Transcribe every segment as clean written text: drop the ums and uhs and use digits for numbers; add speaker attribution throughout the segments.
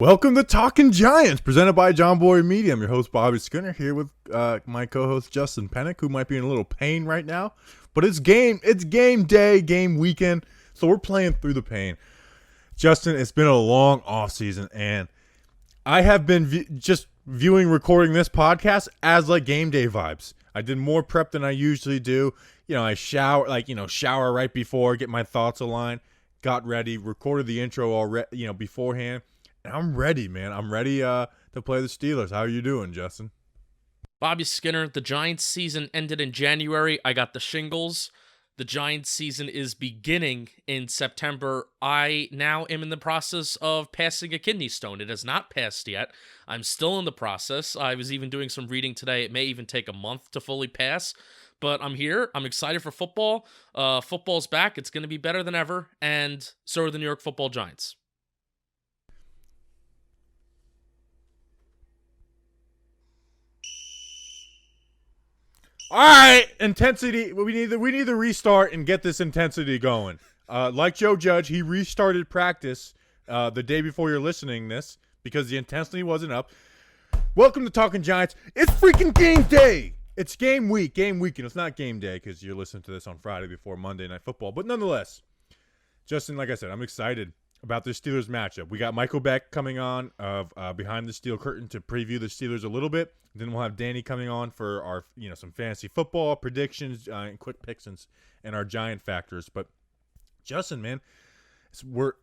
Speaker 1: Welcome to Talking Giants, presented by John Boy Media. I'm your host, Bobby Skinner, here with my co-host, Justin Pennick, who might be in a little pain right now. But it's game day, game weekend, so we're playing through the pain. Justin, it's been a long offseason, and I have been just recording this podcast as like game day vibes. I did more prep than I usually do. I shower right before, get my thoughts aligned, got ready, recorded the intro already, beforehand. I'm ready, man. I'm ready to play the Steelers. How are you doing, Justin?
Speaker 2: Bobby Skinner, the Giants season ended in January. I got the shingles. The Giants season is beginning in September. I now am in the process of passing a kidney stone. It has not passed yet. I'm still in the process. I was even doing some reading today. It may even take a month to fully pass. But I'm here. I'm excited for football. Football's back. It's going to be better than ever. And so are the New York Football Giants.
Speaker 1: All right, intensity. We need to restart and get this intensity going. Like Joe Judge, he restarted practice the day before you're listening this because the intensity wasn't up. Welcome to Talking Giants. It's freaking game day. It's game weekend. It's not game day because you're listening to this on Friday before Monday Night Football. But nonetheless, Justin, like I said, I'm excited about the Steelers matchup. We got Michael Beck coming on of Behind the Steel Curtain to preview the Steelers a little bit. Then we'll have Danny coming on for our, some fantasy football predictions and quick picks and our Giant factors. But Justin, man, we're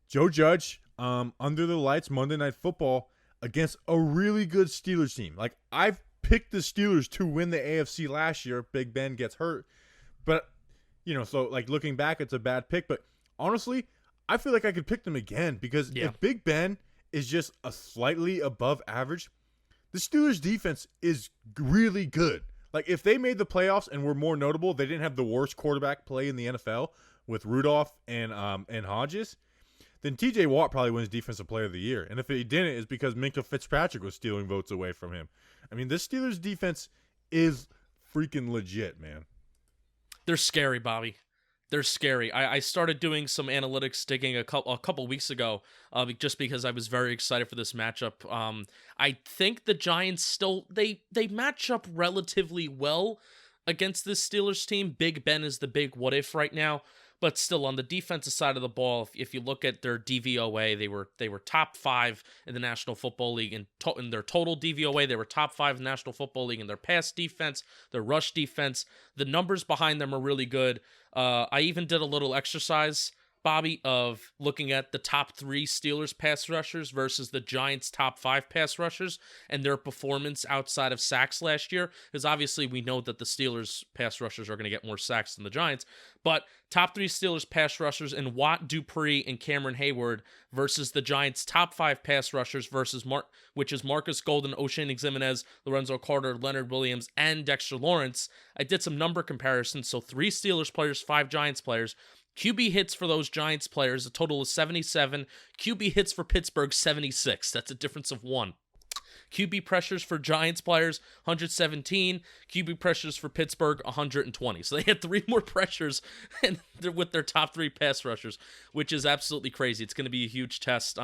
Speaker 1: Joe Judge under the lights Monday Night Football against a really good Steelers team. Like, I've picked the Steelers to win the AFC last year. Big Ben gets hurt, but so like looking back, it's a bad pick. But honestly, I feel like I could pick them again because if Big Ben is just a slightly above average, the Steelers defense is really good. Like, if they made the playoffs and were more notable, they didn't have the worst quarterback play in the NFL with Rudolph and Hodges, then TJ Watt probably wins Defensive Player of the Year. And if he didn't, it's because Minkah Fitzpatrick was stealing votes away from him. I mean, this Steelers defense is freaking legit, man.
Speaker 2: They're scary, Bobby. They're scary. I started doing some analytics digging a couple weeks ago just because I was very excited for this matchup. I think the Giants still, they match up relatively well against this Steelers team. Big Ben is the big what if right now. But still, on the defensive side of the ball, if you look at their DVOA, they were top 5 in the National Football League. In their total DVOA, they were top 5 in the National Football League. In their pass defense, their rush defense, the numbers behind them are really good. I even did a little exercise, Bobby, of looking at the top 3 Steelers pass rushers versus the Giants' top 5 pass rushers and their performance outside of sacks last year. Because obviously we know that the Steelers pass rushers are going to get more sacks than the Giants. But top 3 Steelers pass rushers in Watt, Dupree, and Cameron Hayward versus the Giants' top 5 pass rushers versus which is Marcus Golden, O'Shane Ximenez, Lorenzo Carter, Leonard Williams, and Dexter Lawrence. I did some number comparisons. So 3 Steelers players, 5 Giants players. QB hits for those Giants players, a total of 77. QB hits for Pittsburgh, 76. That's a difference of 1. QB pressures for Giants players, 117. QB pressures for Pittsburgh, 120. So they had 3 more pressures with their top 3 pass rushers, which is absolutely crazy. It's going to be a huge test.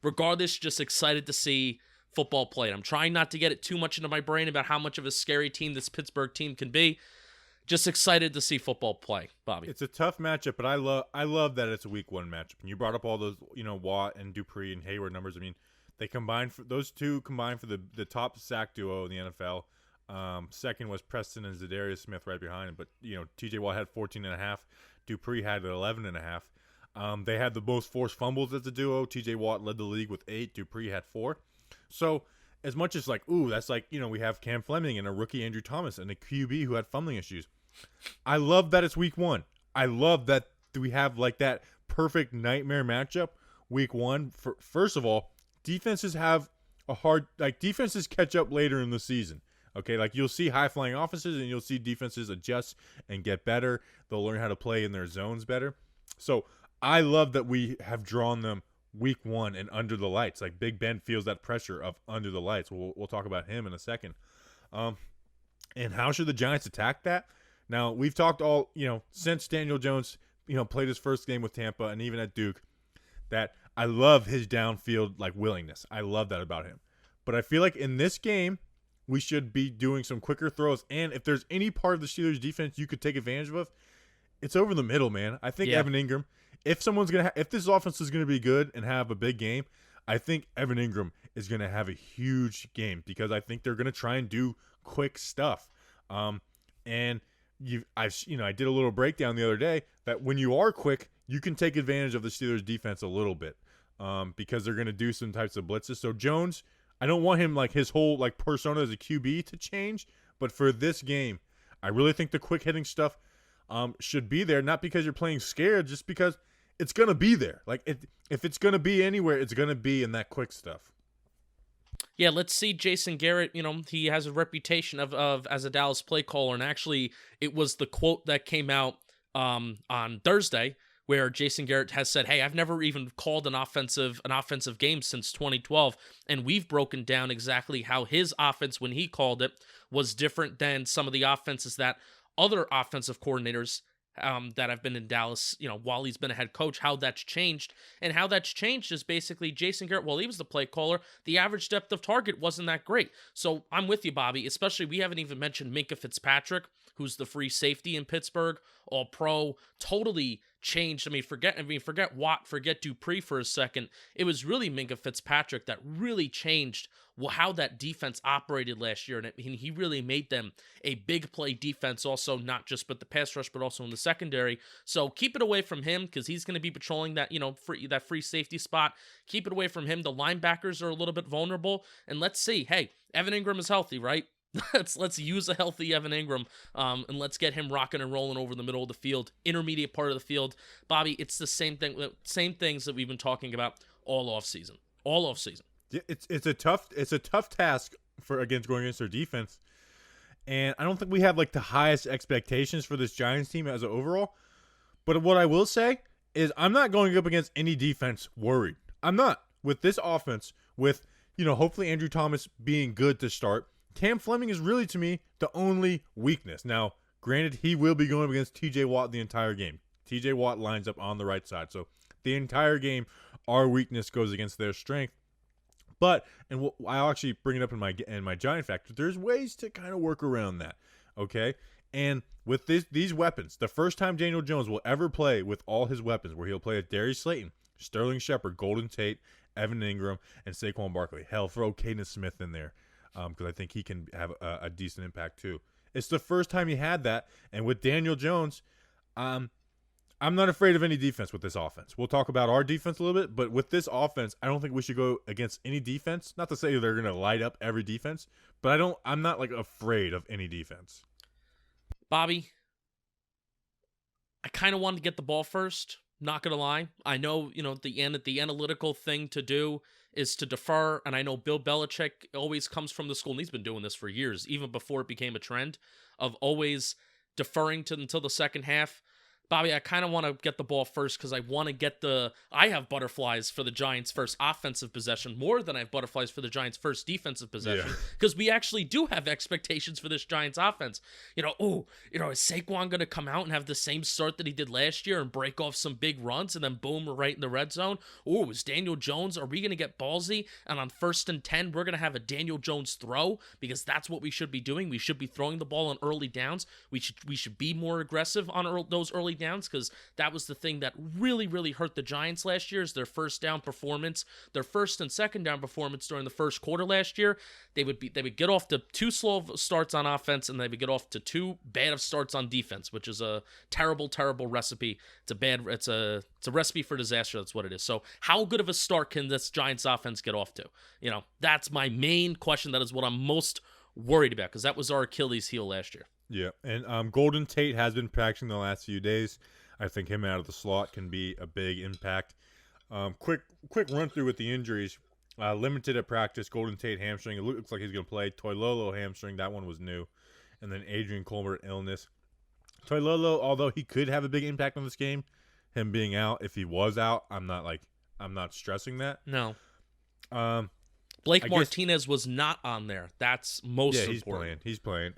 Speaker 2: Regardless, just excited to see football played. I'm trying not to get it too much into my brain about how much of a scary team this Pittsburgh team can be. Just excited to see football play, Bobby.
Speaker 1: It's a tough matchup, but I love that it's a week 1 matchup. And you brought up all those, Watt and Dupree and Hayward numbers. I mean, those two combined for the top sack duo in the NFL. Second was Preston and Zadarius Smith right behind him. But, TJ Watt had 14.5. Dupree had 11.5. They had the most forced fumbles as a duo. TJ Watt led the league with 8. Dupree had 4. So, as much as that's we have Cam Fleming and a rookie Andrew Thomas and a QB who had fumbling issues. I love that it's week 1. I love that we have that perfect nightmare matchup week 1. First of all, defenses have defenses catch up later in the season. Okay, you'll see high-flying offenses and you'll see defenses adjust and get better. They'll learn how to play in their zones better. So I love that we have drawn them week 1 and under the lights. Big Ben feels that pressure of under the lights. We'll talk about him in a second. And how should the Giants attack that? Now, we've talked since Daniel Jones, played his first game with Tampa and even at Duke, that I love his downfield like willingness. I love that about him. But I feel like in this game, we should be doing some quicker throws. And if there's any part of the Steelers defense you could take advantage of, it's over the middle, man. I think Evan Ingram, if this offense is gonna be good and have a big game, I think Evan Ingram is gonna have a huge game because I think they're gonna try and do quick stuff. And I did a little breakdown the other day that when you are quick, you can take advantage of the Steelers defense a little bit because they're gonna do some types of blitzes. So Jones, I don't want him like his whole like persona as a QB to change, but for this game, I really think the quick hitting stuff should be there. Not because you're playing scared, just because it's gonna be there. Like if it's gonna be anywhere, it's gonna be in that quick stuff.
Speaker 2: Yeah, let's see Jason Garrett. He has a reputation of as a Dallas play caller, and actually, it was the quote that came out on Thursday where Jason Garrett has said, "Hey, I've never even called an offensive game since 2012," and we've broken down exactly how his offense when he called it was different than some of the offenses that other offensive coordinators that have been in Dallas, while he's been a head coach, how that's changed. And how that's changed is basically Jason Garrett, while he was the play caller, the average depth of target wasn't that great. So I'm with you, Bobby, especially we haven't even mentioned Minkah Fitzpatrick, who's the free safety in Pittsburgh, all pro, totally changed. Forget Watt, forget Dupree for a second. It was really Minkah Fitzpatrick that really changed how that defense operated last year, and he really made them a big play defense also, not just with the pass rush, but also in the secondary. So keep it away from him because he's going to be patrolling that, that free safety spot. Keep it away from him. The linebackers are a little bit vulnerable, and let's see. Hey, Evan Ingram is healthy, right? Let's use a healthy Evan Ingram, and let's get him rocking and rolling over the middle of the field, intermediate part of the field. Bobby, it's the same things that we've been talking about all off season.
Speaker 1: Yeah, it's a tough task going against their defense, and I don't think we have like the highest expectations for this Giants team as an overall. But what I will say is I'm not going up against any defense worried. I'm not with this offense. With hopefully Andrew Thomas being good to start. Cam Fleming is really, to me, the only weakness. Now, granted, he will be going up against T.J. Watt the entire game. T.J. Watt lines up on the right side. So, the entire game, our weakness goes against their strength. But, and I'll actually bring it up in my Giant factor, there's ways to kind of work around that, okay? And with these weapons, the first time Daniel Jones will ever play with all his weapons, where he'll play with Darius Slayton, Sterling Shepard, Golden Tate, Evan Ingram, and Saquon Barkley. Hell, throw Kaden Smith in there. Because I think he can have a decent impact too. It's the first time he had that, and with Daniel Jones, I'm not afraid of any defense with this offense. We'll talk about our defense a little bit, but with this offense, I don't think we should go against any defense. Not to say they're going to light up every defense, but I'm not like afraid of any defense.
Speaker 2: Bobby, I kind of wanted to get the ball first. Not gonna lie, I know the analytical thing to do is to defer, and I know Bill Belichick always comes from the school, and he's been doing this for years, even before it became a trend, of always deferring until the second half. Bobby, I kind of want to get the ball first because I want to get I have butterflies for the Giants' first offensive possession more than I have butterflies for the Giants' first defensive possession because we actually do have expectations for this Giants offense. Is Saquon going to come out and have the same start that he did last year and break off some big runs and then boom, we're right in the red zone? Oh, is Daniel Jones, are we going to get ballsy and on 1st and 10 we're going to have a Daniel Jones throw because that's what we should be doing. We should be throwing the ball on early downs. We should be more aggressive on those early downs because that was the thing that really hurt the Giants last year is their first down performance, their first and second down performance during the first quarter last year. They would get off to 2 slow starts on offense and they would get off to 2 bad of starts on defense, which is a terrible recipe. It's a recipe for disaster. That's what it is. So how good of a start can this Giants offense get off to? That's my main question. That is what I'm most worried about because that was our Achilles heel last year.
Speaker 1: Yeah, and Golden Tate has been practicing the last few days. I think him out of the slot can be a big impact. Quick run through with the injuries. Limited at practice. Golden Tate hamstring. It looks like he's going to play. Toilolo hamstring. That one was new. And then Adrian Colbert illness. Toilolo, although he could have a big impact on this game, him being out, if he was out, I'm not stressing that.
Speaker 2: No. Blake Martinez was not on there. That's most important.
Speaker 1: He's playing.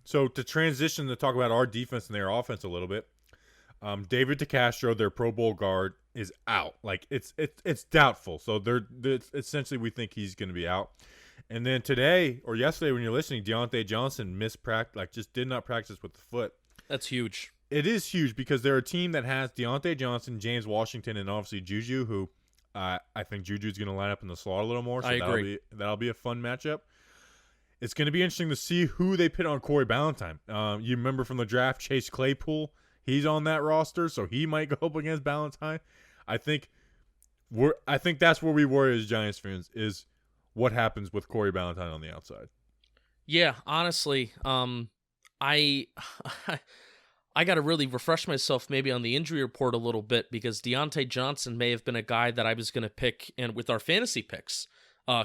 Speaker 1: So to transition to talk about our defense and their offense a little bit, David DeCastro, their Pro Bowl guard, is out. Like it's doubtful. So essentially we think he's going to be out. And then today or yesterday when you're listening, Deontay Johnson missed practice, like just did not practice with the foot.
Speaker 2: That's huge.
Speaker 1: It is huge because they're a team that has Deontay Johnson, James Washington, and obviously Juju, who I think Juju's going to line up in the slot a little more. So
Speaker 2: I agree.
Speaker 1: That'll be a fun matchup. It's going to be interesting to see who they put on Corey Ballantyne. You remember from the draft, Chase Claypool. He's on that roster, so he might go up against Ballantyne. I think that's where we worry as Giants fans is what happens with Corey Ballantyne on the outside.
Speaker 2: Yeah, honestly, I got to really refresh myself maybe on the injury report a little bit because Deontay Johnson may have been a guy that I was going to pick and with our fantasy picks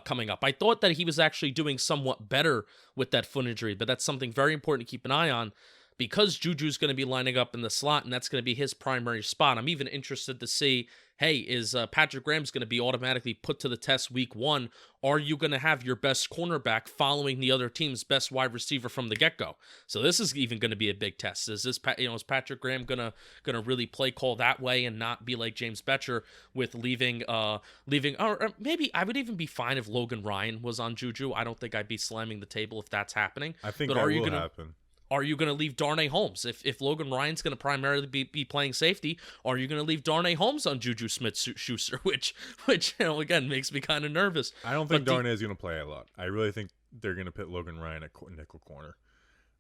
Speaker 2: coming up. I thought that he was actually doing somewhat better with that foot injury, but that's something very important to keep an eye on because Juju's going to be lining up in the slot and that's going to be his primary spot. I'm even interested to see, hey, is Patrick Graham's going to be automatically put to the test week 1? Are you going to have your best cornerback following the other team's best wide receiver from the get-go? So this is even going to be a big test. Is Patrick Graham gonna really play call that way and not be like James Betcher with leaving or maybe I would even be fine if Logan Ryan was on Juju. I don't think I'd be slamming the table if that's happening.
Speaker 1: I think that will happen.
Speaker 2: Are you going to leave Darnay Holmes? If Logan Ryan's going to primarily be playing safety, are you going to leave Darnay Holmes on Juju Smith-Schuster, which again, makes me kind of nervous.
Speaker 1: I don't think Darnay is going to play a lot. I really think they're going to put Logan Ryan at nickel corner.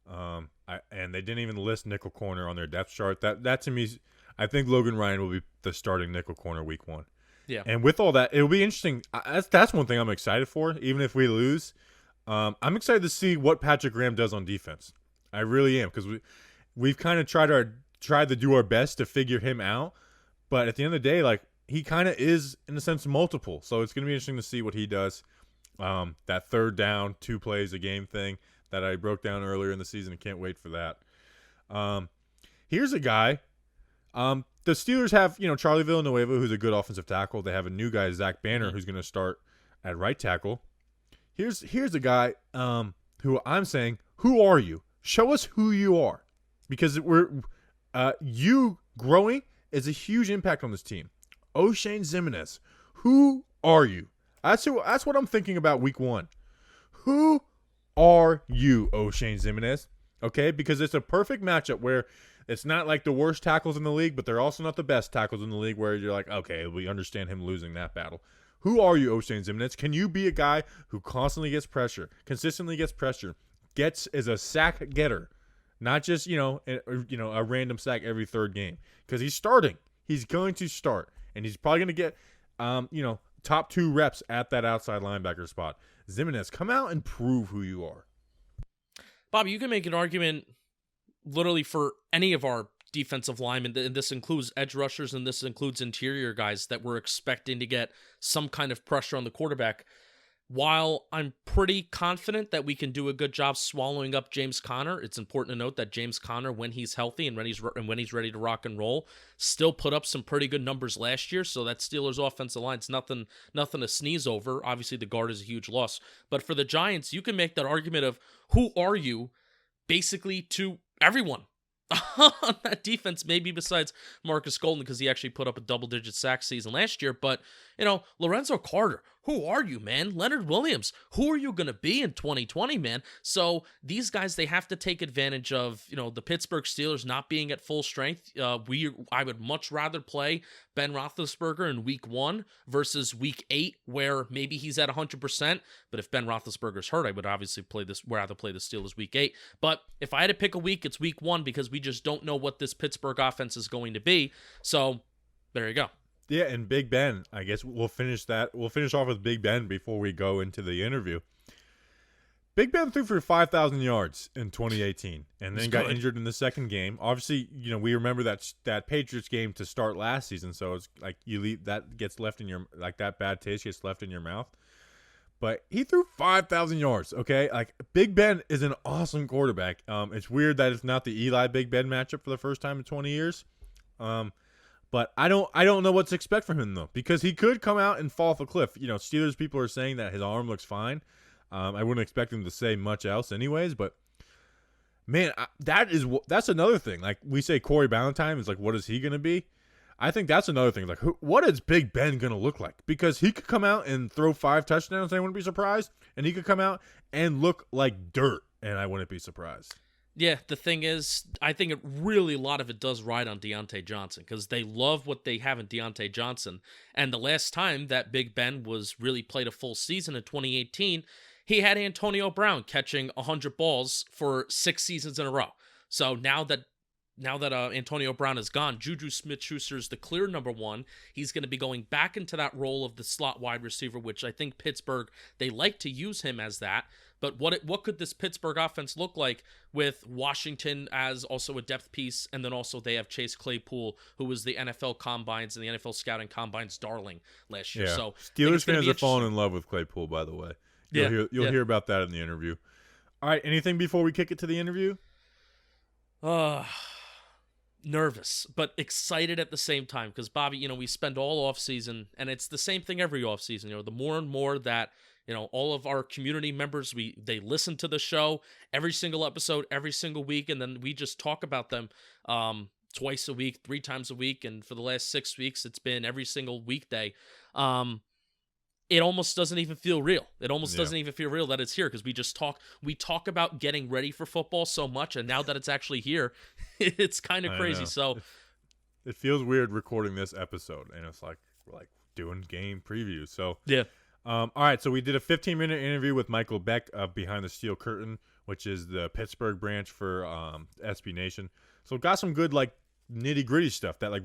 Speaker 1: And they didn't even list nickel corner on their depth chart. That to me, I think Logan Ryan will be the starting nickel corner week 1.
Speaker 2: Yeah.
Speaker 1: And with all that, it'll be interesting. That's one thing I'm excited for, even if we lose. I'm excited to see what Patrick Graham does on defense. I really am because we've kind of tried to do our best to figure him out, but at the end of the day, like he kind of is in a sense multiple. So it's going to be interesting to see what he does. That third down, 2 plays a game thing that I broke down earlier in the season. I can't wait for that. Here's a guy. The Steelers have Charlie Villanueva, who's a good offensive tackle. They have a new guy, Zach Banner, who's going to start at right tackle. Here's a guy who I'm saying, who are you? Show us who you are, because you growing is a huge impact on this team. O'Shane Ximines, who are you? That's what I'm thinking about week 1. Who are you, O'Shane Ximines? Okay, because it's a perfect matchup where it's not like the worst tackles in the league, but they're also not the best tackles in the league where you're like, okay, we understand him losing that battle. Who are you, O'Shane Ximines? Can you be a guy who constantly gets pressure, consistently gets pressure, is a sack getter, not just a random sack every third game? Because he's starting, he's going to start, and he's probably going to get top 2 reps at that outside linebacker spot. Ximines, come out and prove who you are.
Speaker 2: Bobby, you can make an argument literally for any of our defensive linemen, and this includes edge rushers and this includes interior guys that we're expecting to get some kind of pressure on the quarterback. While I'm pretty confident that we can do a good job swallowing up James Conner, it's important to note that James Conner, when he's healthy and when he's ready to rock and roll, still put up some pretty good numbers last year. So that Steelers offensive line's nothing to sneeze over. Obviously, the guard is a huge loss. But for the Giants, you can make that argument of who are you, basically to everyone on that defense, maybe besides Marcus Golden, because he actually put up a double-digit sack season last year. But, Lorenzo Carter, who are you, man? Leonard Williams, who are you going to be in 2020, man? So these guys, they have to take advantage of, the Pittsburgh Steelers not being at full strength. I would much rather play Ben Roethlisberger in week 1 versus week 8, where maybe he's at 100%. But if Ben Roethlisberger's hurt, I would obviously rather play the Steelers week 8. But if I had to pick a week, it's week 1 because we just don't know what this Pittsburgh offense is going to be. So there you go.
Speaker 1: Yeah, and Big Ben, I guess we'll finish off with Big Ben before we go into the interview. Big Ben threw for 5,000 yards in 2018 and then got injured in the second game. Obviously, we remember that Patriots game to start last season, so it's like that gets left in your, like that bad taste gets left in your mouth. But he threw 5,000 yards, okay? Like, Big Ben is an awesome quarterback. It's weird that it's not the Eli Big Ben matchup for the first time in 20 years. But I don't know what to expect from him, though, because he could come out and fall off a cliff. Steelers people are saying that his arm looks fine. I wouldn't expect him to say much else anyways, but man, that's another thing. Like we say Corey Ballantyne is like, what is he going to be? I think that's another thing. Like, what is Big Ben going to look like? Because he could come out and throw 5 touchdowns, and I wouldn't be surprised. And he could come out and look like dirt, and I wouldn't be surprised.
Speaker 2: Yeah, the thing is, I think a lot of it does ride on Deontay Johnson because they love what they have in Deontay Johnson. And the last time that Big Ben was really played a full season in 2018, he had Antonio Brown catching 100 balls for 6 seasons in a row. So now that Antonio Brown is gone, Juju Smith-Schuster is the clear number 1. He's going to be going back into that role of the slot wide receiver, which I think Pittsburgh, they like to use him as that. But what could this Pittsburgh offense look like with Washington as also a depth piece, and then also they have Chase Claypool, who was the NFL Combines and the NFL Scouting Combines darling last year.
Speaker 1: Yeah.
Speaker 2: So
Speaker 1: Steelers fans are falling in love with Claypool, by the way. You'll hear about that in the interview. All right, anything before we kick it to the interview?
Speaker 2: Nervous, but excited at the same time because, Bobby, we spend all offseason, and it's the same thing every offseason. The more and more that all of our community members, they listen to the show every single episode, every single week, and then we just talk about them twice a week, 3 times a week, and for the last 6 weeks, it's been every single weekday. It almost doesn't even feel real. It almost doesn't even feel real that it's here because we talk about getting ready for football so much, and now that it's actually here, it's kind of crazy. So
Speaker 1: it feels weird recording this episode, and it's like we're like doing game previews. So
Speaker 2: yeah.
Speaker 1: All right, so we did a 15-minute interview with Michael Beck of Behind the Steel Curtain, which is the Pittsburgh branch for SB Nation. So got some good like nitty-gritty stuff that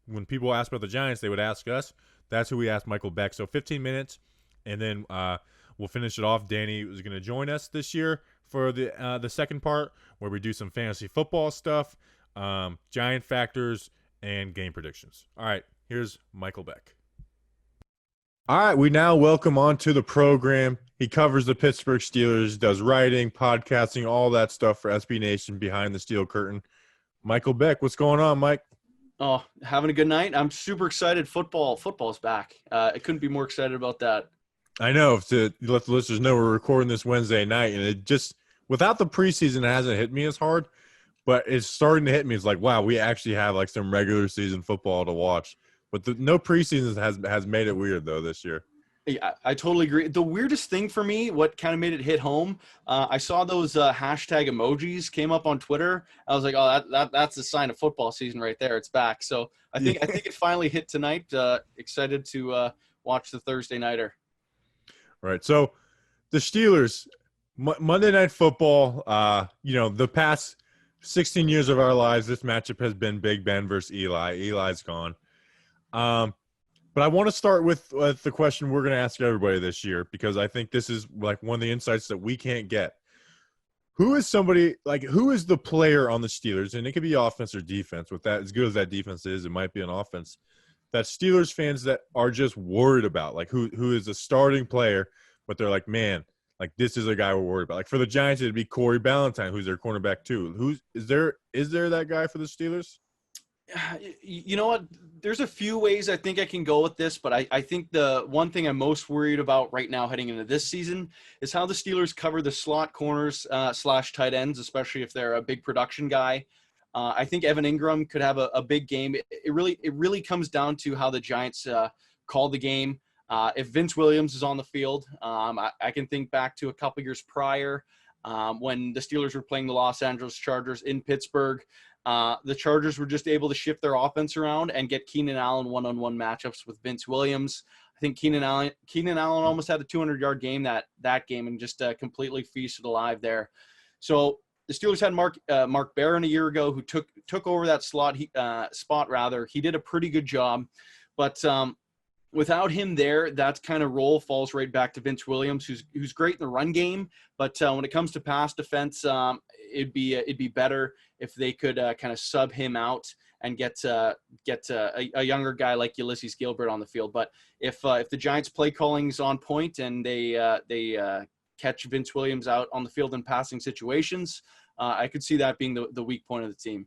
Speaker 1: when people ask about the Giants, they would ask us. That's who we asked Michael Beck. So 15 minutes, and then we'll finish it off. Danny is going to join us this year for the second part where we do some fantasy football stuff, Giant factors, and game predictions. All right, here's Michael Beck. All right, we now welcome onto the program. He covers the Pittsburgh Steelers, does writing, podcasting, all that stuff for SB Nation Behind the Steel Curtain. Michael Beck, what's going on, Mike?
Speaker 3: Oh, having a good night. I'm super excited. Football's back. I couldn't be more excited about that.
Speaker 1: I know. To let the listeners know, we're recording this Wednesday night, and it just without the preseason, it hasn't hit me as hard, but it's starting to hit me. It's like, wow, we actually have like some regular season football to watch. But no preseason has made it weird, though, this year.
Speaker 3: Yeah, I totally agree. The weirdest thing for me, what kind of made it hit home, I saw those hashtag emojis came up on Twitter. I was like, oh, that's a sign of football season right there. It's back. So I think it finally hit tonight. Excited to watch the Thursday nighter.
Speaker 1: Right. So the Steelers, Monday Night Football, the past 16 years of our lives, this matchup has been Big Ben versus Eli. Eli's gone. But I want to start with the question we're going to ask everybody this year because I think this is like one of the insights that we can't get. Who is the player on the Steelers, and it could be offense or defense, with that as good as that defense is, it might be an offense, that Steelers fans that are just worried about, like who is a starting player, but they're like, man, like this is a guy we're worried about. Like for the Giants, it'd be Corey Ballantyne, who's their cornerback too. Is there that guy for the Steelers?
Speaker 3: You know what? There's a few ways I think I can go with this, but I think the one thing I'm most worried about right now heading into this season is how the Steelers cover the slot corners / tight ends, especially if they're a big production guy. I think Evan Ingram could have a big game. It really comes down to how the Giants call the game. If Vince Williams is on the field, I can think back to a couple years prior when the Steelers were playing the Los Angeles Chargers in Pittsburgh. The Chargers were just able to shift their offense around and get Keenan Allen one-on-one matchups with Vince Williams. I think Keenan Allen almost had a 200-yard game that game and just completely feasted alive there. So the Steelers had Mark Barron a year ago who took over that spot. He did a pretty good job, but without him there, that kind of role falls right back to Vince Williams, who's great in the run game, but when it comes to pass defense, it'd be better if they could kind of sub him out and get a younger guy like Ulysses Gilbert on the field. But if the Giants' play calling's on point and they catch Vince Williams out on the field in passing situations, I could see that being the weak point of the team.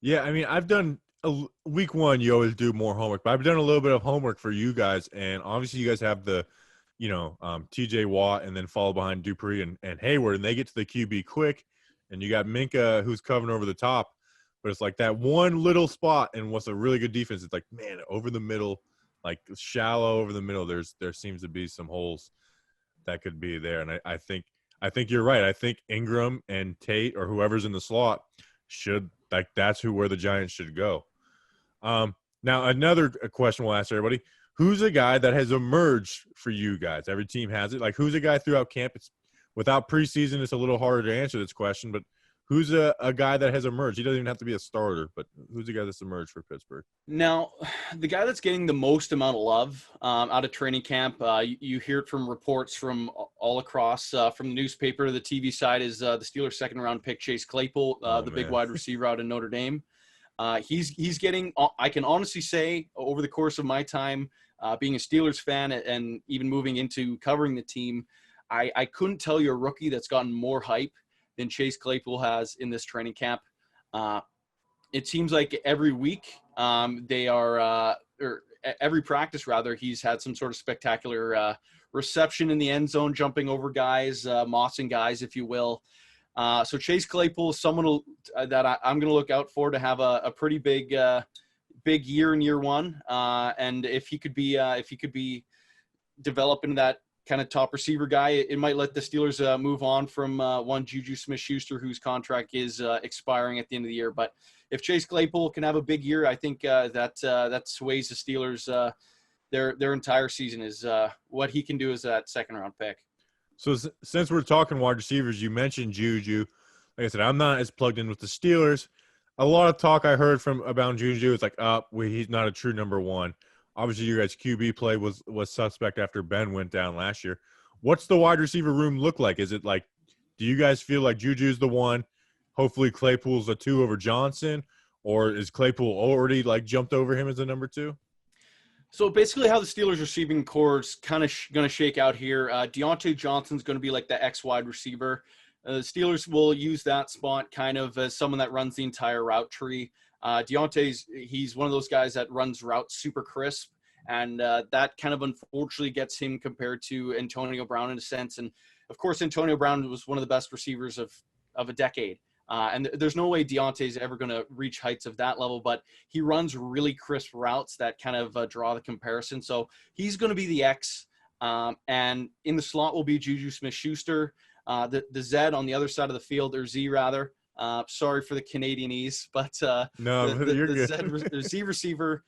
Speaker 1: Yeah, I mean, I've done week one. You always do more homework, but I've done a little bit of homework for you guys, and obviously you guys have the TJ Watt and then follow behind Dupree and Hayward, and they get to the QB quick. And you got Minka who's covering over the top. but it's like that one little spot, and what's a really good defense, it's like, man, over the middle, like shallow over the middle, there seems to be some holes that could be there. And I think you're right. I think Ingram and Tate or whoever's in the slot should, like, that's where the Giants should go. Now another question we'll ask everybody: who's a guy that has emerged for you guys? Every team has it. Like, who's a guy throughout camp? It's without preseason, it's a little harder to answer this question, but who's a guy that has emerged? He doesn't even have to be a starter, but who's the guy that's emerged for Pittsburgh?
Speaker 3: Now, the guy that's getting the most amount of love out of training camp, you hear it from reports from all across, from the newspaper to the TV side, is the Steelers' second-round pick, Chase Claypool, big wide receiver out of Notre Dame. He's getting, I can honestly say, over the course of my time being a Steelers fan and even moving into covering the team, I couldn't tell you a rookie that's gotten more hype than Chase Claypool has in this training camp. It seems like every week or every practice rather, he's had some sort of spectacular reception in the end zone, jumping over guys, mossing guys, if you will. So Chase Claypool is someone that I'm going to look out for to have a pretty big year in year one. And if he could be developed into that kind of top receiver guy, it might let the Steelers move on from one Juju Smith-Schuster, whose contract is expiring at the end of the year. But if Chase Claypool can have a big year, I think that sways the Steelers their entire season. Is what he can do as that second-round pick.
Speaker 1: So since we're talking wide receivers, you mentioned Juju. Like I said, I'm not as plugged in with the Steelers. A lot of talk I heard about Juju. It's like, he's not a true number one. Obviously, your guys' QB play was suspect after Ben went down last year. What's the wide receiver room look like? Is it like, do you guys feel like Juju's the one? Hopefully Claypool's the two over Johnson? Or is Claypool already, like, jumped over him as the number two?
Speaker 3: So basically how the Steelers receiving core is kind of going to shake out here. Deontay Johnson's going to be like the X wide receiver. The Steelers will use that spot kind of as someone that runs the entire route tree. He's one of those guys that runs routes super crisp, and that kind of unfortunately gets him compared to Antonio Brown in a sense. And of course, Antonio Brown was one of the best receivers of a decade. And there's no way Deontay's ever going to reach heights of that level, but he runs really crisp routes that kind of draw the comparison. So he's going to be the X, and in the slot will be Juju Smith-Schuster. The Z on the other side of the field, or Z rather. Sorry for the Canadianese, but
Speaker 1: you're good.
Speaker 3: The Z receiver,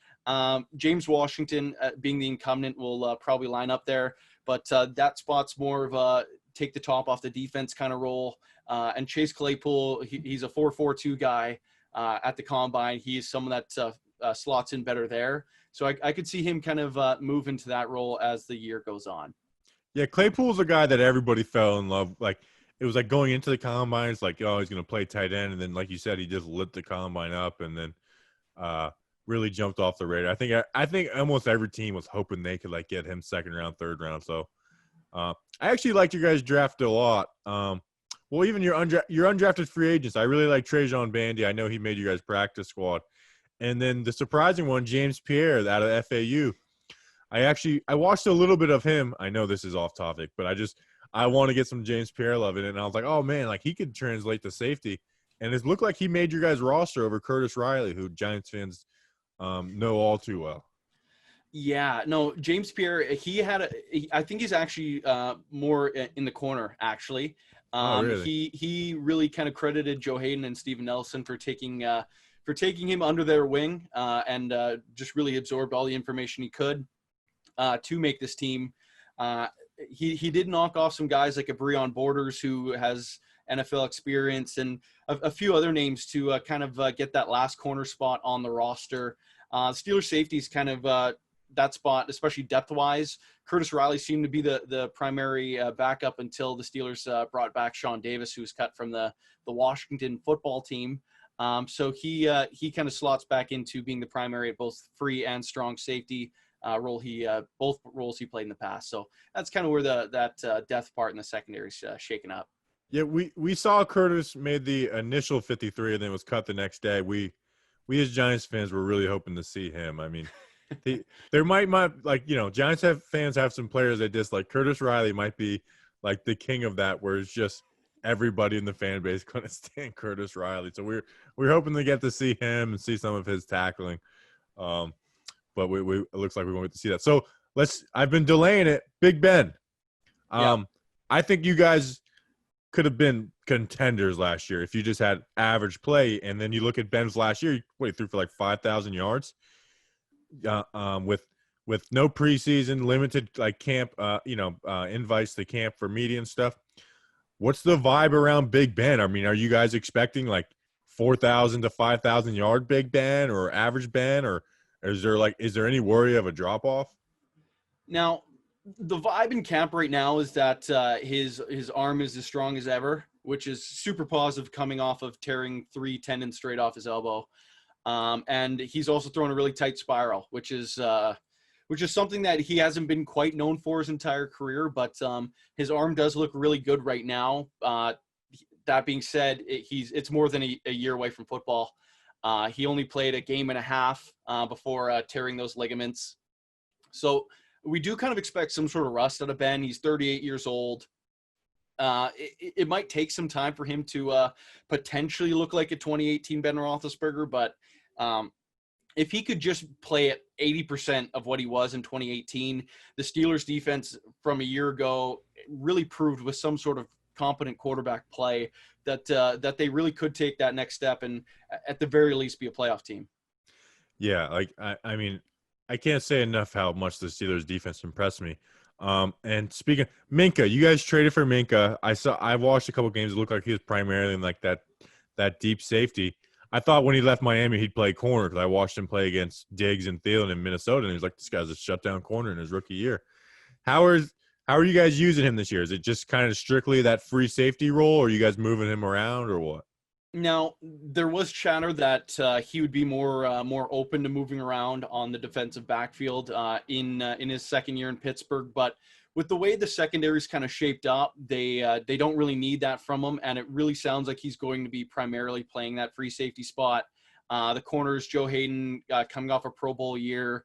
Speaker 3: James Washington, being the incumbent, will probably line up there. But that spot's more of a take the top off the defense kind of role. And Chase Claypool, he's a 4.42 guy at the combine. He is someone that slots in better there. So I could see him kind of move into that role as the year goes on.
Speaker 1: Yeah, Claypool's a guy that everybody fell in love. Like, it was like going into the combine, it's like, oh, he's going to play tight end. And then, like you said, he just lit the combine up and then really jumped off the radar. I think almost every team was hoping they could, like, get him second round, third round. So I actually liked your guys' draft a lot. Well, even your undrafted free agents. I really like Trajan Bandy. I know he made you guys' practice squad. And then the surprising one, James Pierre out of FAU. I watched a little bit of him. I know this is off topic, but I want to get some James Pierre love in it. And I was like, oh, man, like, he could translate to safety. And it looked like he made your guys' roster over Curtis Riley, who Giants fans know all too well.
Speaker 3: Yeah, no, James Pierre, I think he's actually more in the corner, actually.
Speaker 1: Really?
Speaker 3: He really kind of credited Joe Hayden and Steven Nelson for taking him under their wing and just really absorbed all the information he could to make this team. He did knock off some guys like a Breon Borders, who has NFL experience, and a few other names to kind of get that last corner spot on the roster. Steelers safeties kind of that spot, especially depth-wise. Curtis Riley seemed to be the primary backup until the Steelers brought back Sean Davis, who was cut from the Washington football team. So he kind of slots back into being the primary at both free and strong safety role. Both roles he played in the past. So that's kind of where that depth part in the secondary is shaken up.
Speaker 1: Yeah, we saw Curtis made the initial 53 and then was cut the next day. We as Giants fans were really hoping to see him. I mean, there might like, you know, fans have some players they dislike. Curtis Riley might be like the king of that, where it's just everybody in the fan base couldn't stand Curtis Riley. So we're hoping to get to see him and see some of his tackling. But we it looks like we're going to get to see that. So I've been delaying it. Big Ben. I think you guys could have been contenders last year if you just had average play. And then you look at Ben's last year, he threw for like 5,000 yards. With no preseason, limited like camp, invites to camp for media and stuff. What's the vibe around Big Ben? I mean, are you guys expecting like 4,000 to 5,000 yard Big Ben or average Ben, or is there any worry of a drop off?
Speaker 3: Now, the vibe in camp right now is that his arm is as strong as ever, which is super positive coming off of tearing 3 tendons straight off his elbow. And he's also throwing a really tight spiral, which is something that he hasn't been quite known for his entire career, but his arm does look really good right now. That being said, it's more than a year away from football. He only played a game and a half before tearing those ligaments. So we do kind of expect some sort of rust out of Ben. He's 38 years old. It might take some time for him to potentially look like a 2018 Ben Roethlisberger, but if he could just play at 80% of what he was in 2018, the Steelers defense from a year ago really proved with some sort of competent quarterback play that they really could take that next step and at the very least be a playoff team.
Speaker 1: Yeah, like I mean, I can't say enough how much the Steelers defense impressed me. And speaking of Minka, you guys traded for Minka. I watched a couple games. It looked like he was primarily in like that deep safety. I thought when he left Miami, he'd play corner because I watched him play against Diggs and Thielen in Minnesota, and he was like, this guy's a shutdown corner in his rookie year. How are you guys using him this year? Is it just kind of strictly that free safety role, or are you guys moving him around, or what?
Speaker 3: Now, there was chatter that he would be more open to moving around on the defensive backfield in his second year in Pittsburgh, but with the way the secondary's kind of shaped up, they don't really need that from him, and it really sounds like he's going to be primarily playing that free safety spot. The corners, Joe Hayden coming off a Pro Bowl year.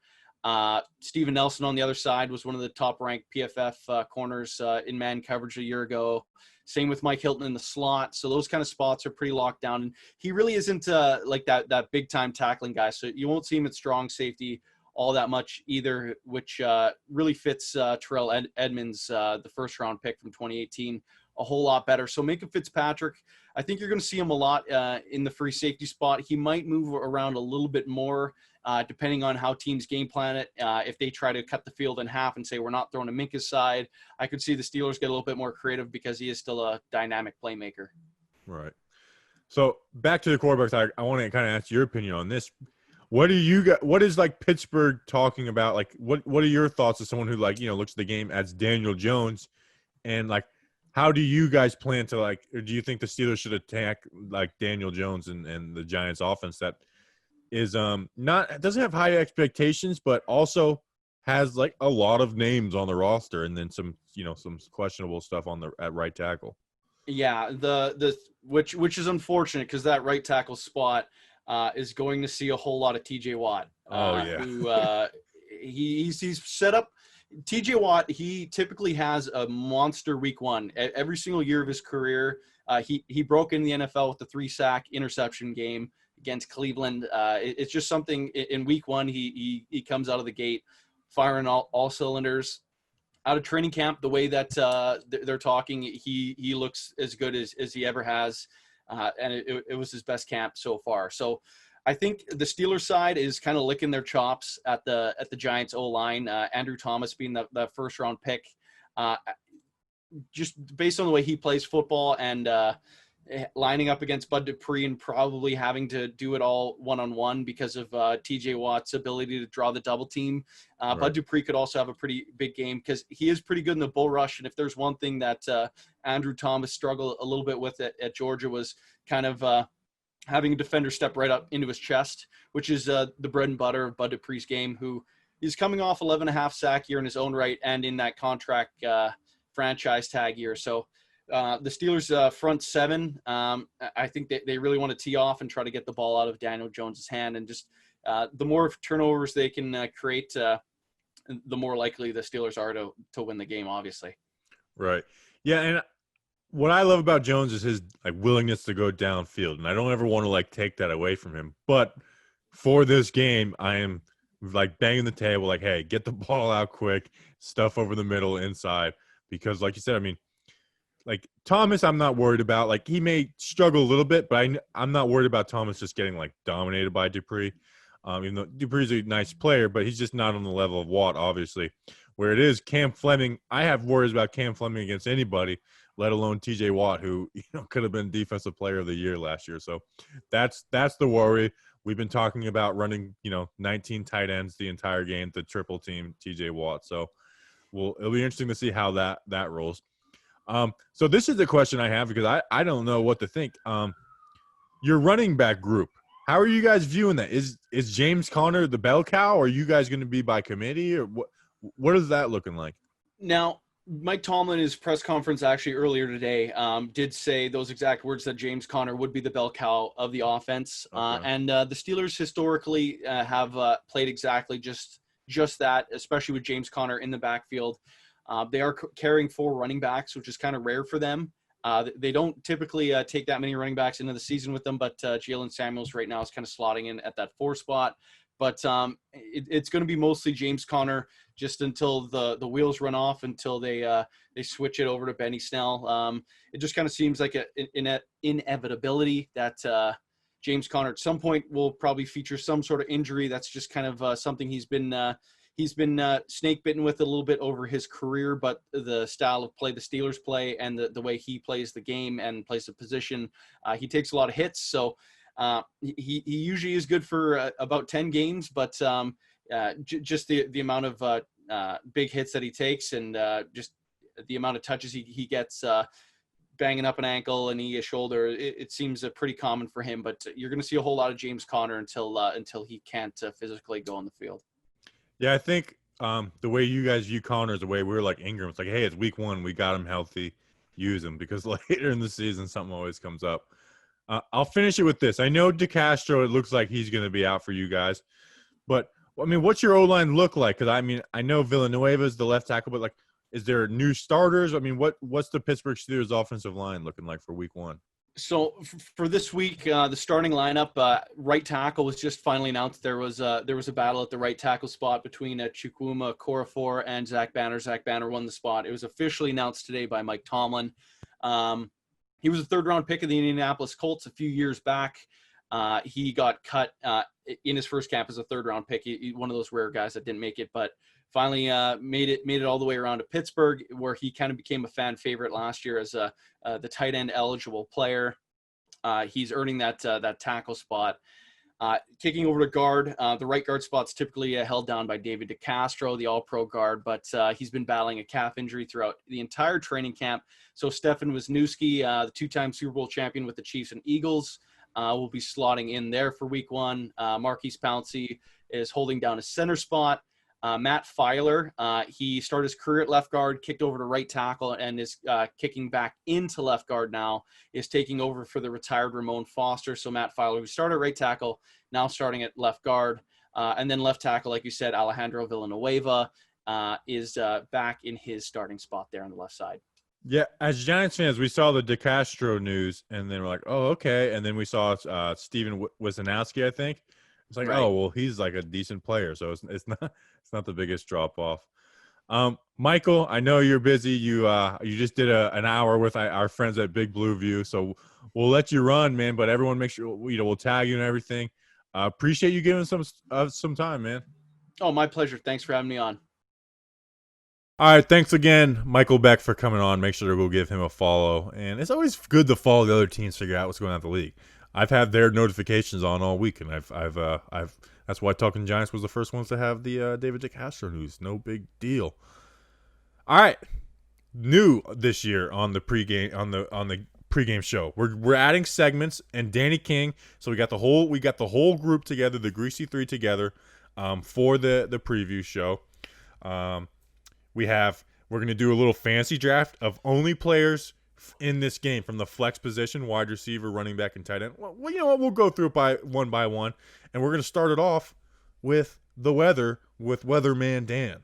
Speaker 3: Steven Nelson on the other side was one of the top-ranked PFF corners in man coverage a year ago. Same with Mike Hilton in the slot. So those kind of spots are pretty locked down. And he really isn't like that big-time tackling guy. So you won't see him at strong safety all that much either, which really fits Terrell Edmonds, the first-round pick from 2018, a whole lot better. So Minka Fitzpatrick, I think you're going to see him a lot in the free safety spot. He might move around a little bit more depending on how teams game plan it. If they try to cut the field in half and say we're not throwing to Minka's side, I could see the Steelers get a little bit more creative because he is still a dynamic playmaker.
Speaker 1: Right. So back to the quarterbacks, I want to kind of ask your opinion on this. What is like Pittsburgh talking about? Like, what are your thoughts as someone who looks at the game as Daniel Jones, and like, how do you guys plan to or do you think the Steelers should attack like Daniel Jones and the Giants offense that is doesn't have high expectations, but also has like a lot of names on the roster and then some questionable stuff at right tackle?
Speaker 3: Yeah, which is unfortunate because that right tackle spot is going to see a whole lot of TJ Watt. Who he's set up. TJ Watt, he typically has a monster week one. Every single year of his career, he broke in the NFL with the 3-sack interception game against Cleveland. It's just something in week one, he comes out of the gate firing all cylinders. Out of training camp, the way that they're talking, he looks as good as he ever has, and it was his best camp so far. So I think the Steelers side is kind of licking their chops at the Giants O-line. Andrew Thomas being the first round pick, just based on the way he plays football and lining up against Bud Dupree and probably having to do it all one-on-one because of TJ Watt's ability to draw the double team. Right. Bud Dupree could also have a pretty big game because he is pretty good in the bull rush. And if there's one thing that Andrew Thomas struggled a little bit with at Georgia was kind of having a defender step right up into his chest, which is the bread and butter of Bud Dupree's game, who is coming off 11.5 sack year in his own right and in that contract franchise tag year. So the Steelers front seven, I think they really want to tee off and try to get the ball out of Daniel Jones's hand. And just the more turnovers they can create, the more likely the Steelers are to win the game, obviously.
Speaker 1: Right. Yeah, and what I love about Jones is his like willingness to go downfield, and I don't ever want to like take that away from him. But for this game, I am like banging the table, like, hey, get the ball out quick, stuff over the middle, inside, because like you said, I mean, like Thomas, I'm not worried about. Like he may struggle a little bit, but I'm not worried about Thomas just getting like dominated by Dupree. Even though Dupree's a nice player, but he's just not on the level of Watt, obviously. Where it is Cam Fleming, I have worries about Cam Fleming against anybody, let alone T.J. Watt, who could have been Defensive Player of the Year last year. So that's the worry. We've been talking about running 19 tight ends the entire game to triple team T.J. Watt. So it'll be interesting to see how that rolls. So this is the question I have because I don't know what to think. Your running back group, how are you guys viewing that? Is James Conner the bell cow, or are you guys going to be by committee, or what is that looking like?
Speaker 3: Now, Mike Tomlin, in his press conference actually earlier today, did say those exact words, that James Conner would be the bell cow of the offense.
Speaker 1: Okay.
Speaker 3: And the Steelers historically have played exactly just that, especially with James Conner in the backfield. They are carrying 4 running backs, which is kind of rare for them. They don't typically take that many running backs into the season with them, but Jalen Samuels right now is kind of slotting in at that 4 spot. But it's going to be mostly James Conner just until the wheels run off, until they switch it over to Benny Snell. It just kind of seems like an inevitability that James Conner at some point will probably feature some sort of injury. That's just kind of something he's been snake bitten with a little bit over his career, but the style of play the Steelers play and the way he plays the game and plays the position, he takes a lot of hits. So he usually is good for about 10 games, but just the amount of big hits that he takes and just the amount of touches he gets banging up an ankle and knee, a shoulder, it seems pretty common for him. But you're going to see a whole lot of James Conner until he can't physically go on the field.
Speaker 1: Yeah, I think the way you guys view Connor is the way we're like Ingram. It's like, hey, it's week 1. We got him healthy. Use him, because later in the season, something always comes up. I'll finish it with this. I know DeCastro, it looks like he's going to be out for you guys. But, I mean, what's your O-line look like? Because, I mean, I know Villanueva is the left tackle, but, like, is there new starters? I mean, what's the Pittsburgh Steelers offensive line looking like for week 1?
Speaker 3: So for this week, the starting lineup, right tackle was just finally announced. There was a battle at the right tackle spot between Chukwuma Okorafor and Zach Banner. Zach Banner won the spot. It was officially announced today by Mike Tomlin. He was a 3rd-round pick of the Indianapolis Colts a few years back. He got cut in his first camp as a 3rd-round pick. He one of those rare guys that didn't make it, but finally made it all the way around to Pittsburgh, where he kind of became a fan favorite last year as the tight end eligible player. He's earning that tackle spot. Kicking over to guard, the right guard spot's typically held down by David DeCastro, the all-pro guard, but he's been battling a calf injury throughout the entire training camp. So Stefan Wisniewski, the 2-time Super Bowl champion with the Chiefs and Eagles, will be slotting in there for week 1. Marquise Pouncey is holding down a center spot. Matt Filer, he started his career at left guard, kicked over to right tackle, and is kicking back into left guard now, is taking over for the retired Ramon Foster. So Matt Filer, who started at right tackle, now starting at left guard. And then left tackle, like you said, Alejandro Villanueva is back in his starting spot there on the left side.
Speaker 1: Yeah, as Giants fans, we saw the DeCastro news, and then we're like, oh, okay. And then we saw Steven Wisniewski, I think. It's like, right. Oh, well, he's like a decent player, so it's not the biggest drop off. Michael, I know you're busy. You just did an hour with our friends at Big Blue View, so we'll let you run, man. But everyone, make sure we'll tag you and everything. Appreciate you giving some time, man.
Speaker 3: Oh, my pleasure. Thanks for having me on.
Speaker 1: All right, thanks again, Michael Beck, for coming on. Make sure to go give him a follow. And it's always good to follow the other teams, figure out what's going on in the league. I've had their notifications on all week, and I've that's why Talking Giants was the first ones to have the David DeCastro news. No big deal. All right, new this year on the pregame show. We're adding segments and Danny King. So we got the whole group together, the Greasy Three together, for the preview show. We're going to do a little fancy draft of only players in this game from the flex position, wide receiver, running back, and tight end. Well, you know what? We'll go through it by one. And we're going to start it off with the weather with Weatherman Dan.